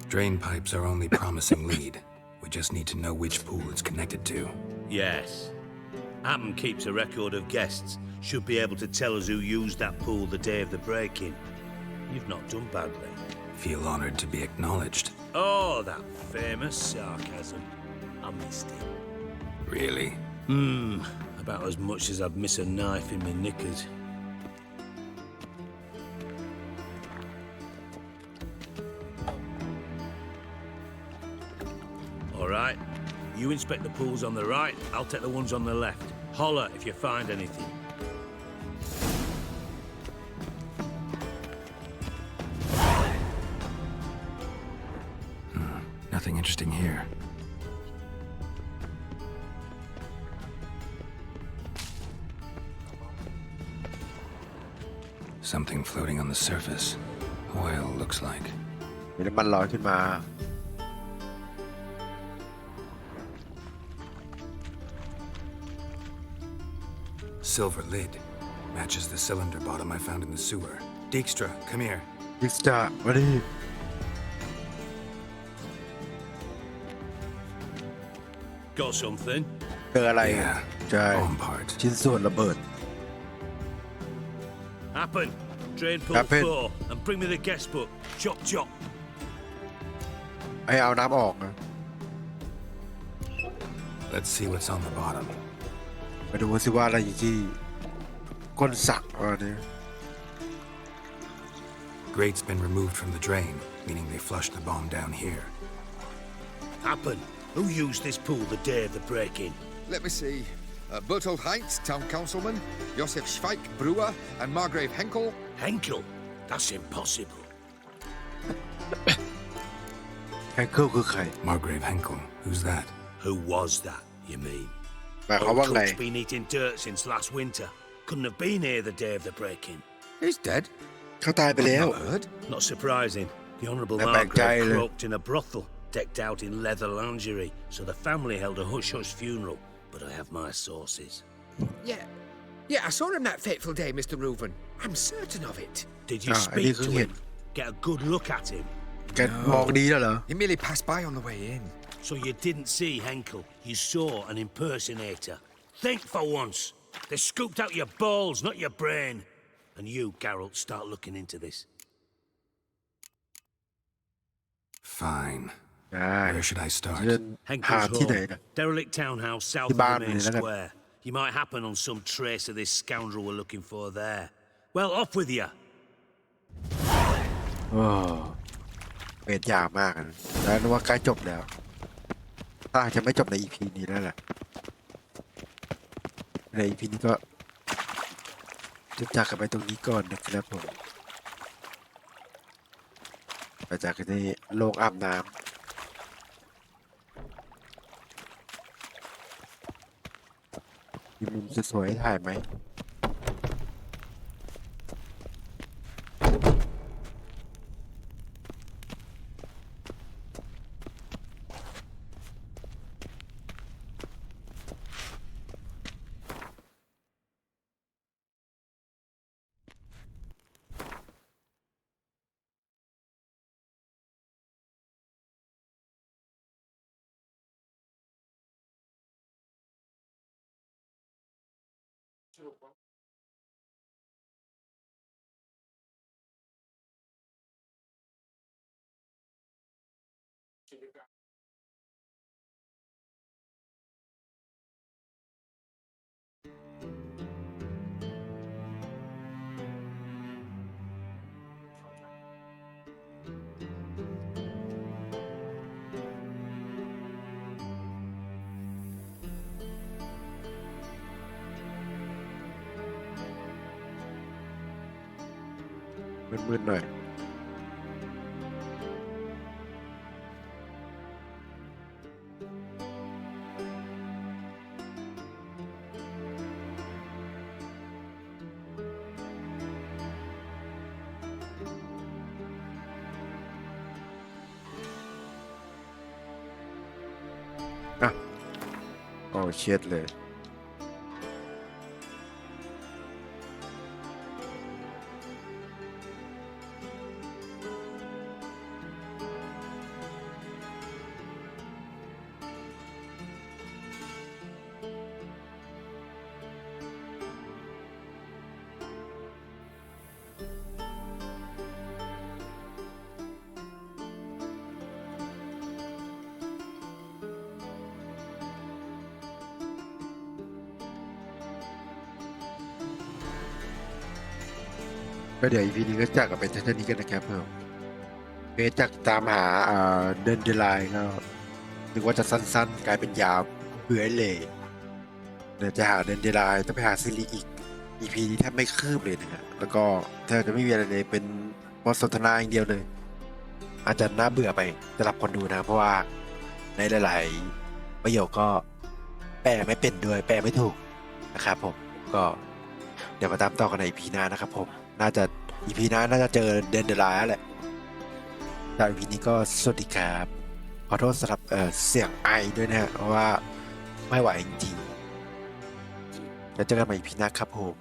Drain pipes are only promising lead. We just need to know which pool it's connected to.
Yes. Appen keeps a record of guests. Should be able to tell us who used that pool the day of the break-in. You've not done badly.
Feel honored to be acknowledged.
Oh, that famous sarcasm. I missed it.
Really?
About as much as I'd miss a knife in my knickers. All right. You inspect the pools on the right, I'll take the ones on the left. Holler if you find anything.
Nothing interesting here. Something floating on the surface. Oil, looks like.
มีน้ำมันลอยขึ้นมา
Silver lid. Matches the cylinder bottom I found in the sewer. Dijkstra, come here.
ดิสตามาดิ
Got something?
เจออะไร
Yeah.
ใช่
Bomb part.
ชิ้นส่วนระเบิด
Happen. Drain pool
Happen.
4 and bring me the guest book. Chop chop.
ไอ้เอาน้ำออกนะ
Let's see what's on the bottom.
ไปดูสิว่าอะไรอยู่ที่ก้นสักอะไรเนี่ย
Grate's been removed from the drain, meaning they flushed the bomb down here.
Happen. Who used this pool the day of the break-in?
Let me see. Bertold Heinz, Town Councilman, Josef Schweik, Brewer, and Margrave Henkel.
Henkel? That's impossible.
แฮงเกิลคือใคร
Margrave Henkel. Who's that?
Who was that, you mean?
หมายความว่าไง
Cook's been eating dirt since last winter. Couldn't have been here the day of the break-in.
He's dead.
เขาตายไปแล้ว
Not surprising. The Honourable
ไม่แปลกใจ
Margaret
เลย
croaked in a brothel, decked out in leather lingerie, so the family held a hush-hush funeral. But I have my sources.
Yeah, I saw him that fateful day, Mr. Reuven. I'm certain of it.
Did you speak to him? Get a good look at him?
แกมองดีแล้วเหรอ
He merely passed by on the way in.
So you didn't see Henkel. You saw an impersonator. Think for once. They scooped out your balls, not your brain. And you, Geralt, start looking into this.
Fine. Where should I start?
Henkel's home. Derelict townhouse south of the main square. You might happen on some trace of this scoundrel we're looking for there. Well, off with you.
โอ้เป็นยากมากนะแล้วนึกว่าใกล้จบแล้วถ้าอาจจะไม่จบใน EP นี้แล้วแหละใน EP นี้ก็จะจากกันไปตรงนี้ก่อนนะครับผมไปจากกันที่โรงอาบน้ำมีมุมสวยๆถ่ายไหมมืดๆหน่อยโอ้เช็ดเลยก็เดี๋ยว EP นี้ก็จากกันไปเท่านี้กันนะครับเพื่อนเพจจากตามหาเดินเดลายก็นึกว่าจะสั้นๆกลายเป็นยาวเบื่อเลยเดี๋ยวจะหาเดินเดลายต้องไปหาซิริอีก EP นี้แทบไม่คืบเลยนะครับแล้วก็แทบจะไม่มีอะไรเลยเป็นบทสนทนาอย่างเดียวเลยอาจจะน่าเบื่อไปสำหรับคนดูนะเพราะว่าในหลายๆประโยคก็แปลไม่เป็นด้วยแปลไม่ถูกนะครับผมก็เดี๋ยวมาตามต่อกันใน EP หน้านะครับผมน่าจะ EP หน้าน่าจะเจอเดนเดลายแหละจาก EP นี้ก็สวัสดีครับขอโทษสำหรับเสียงไอด้วยนะฮะเพราะว่าไม่ไหวจริงๆแล้วเจอกันใหม่ EP หน้าครับผม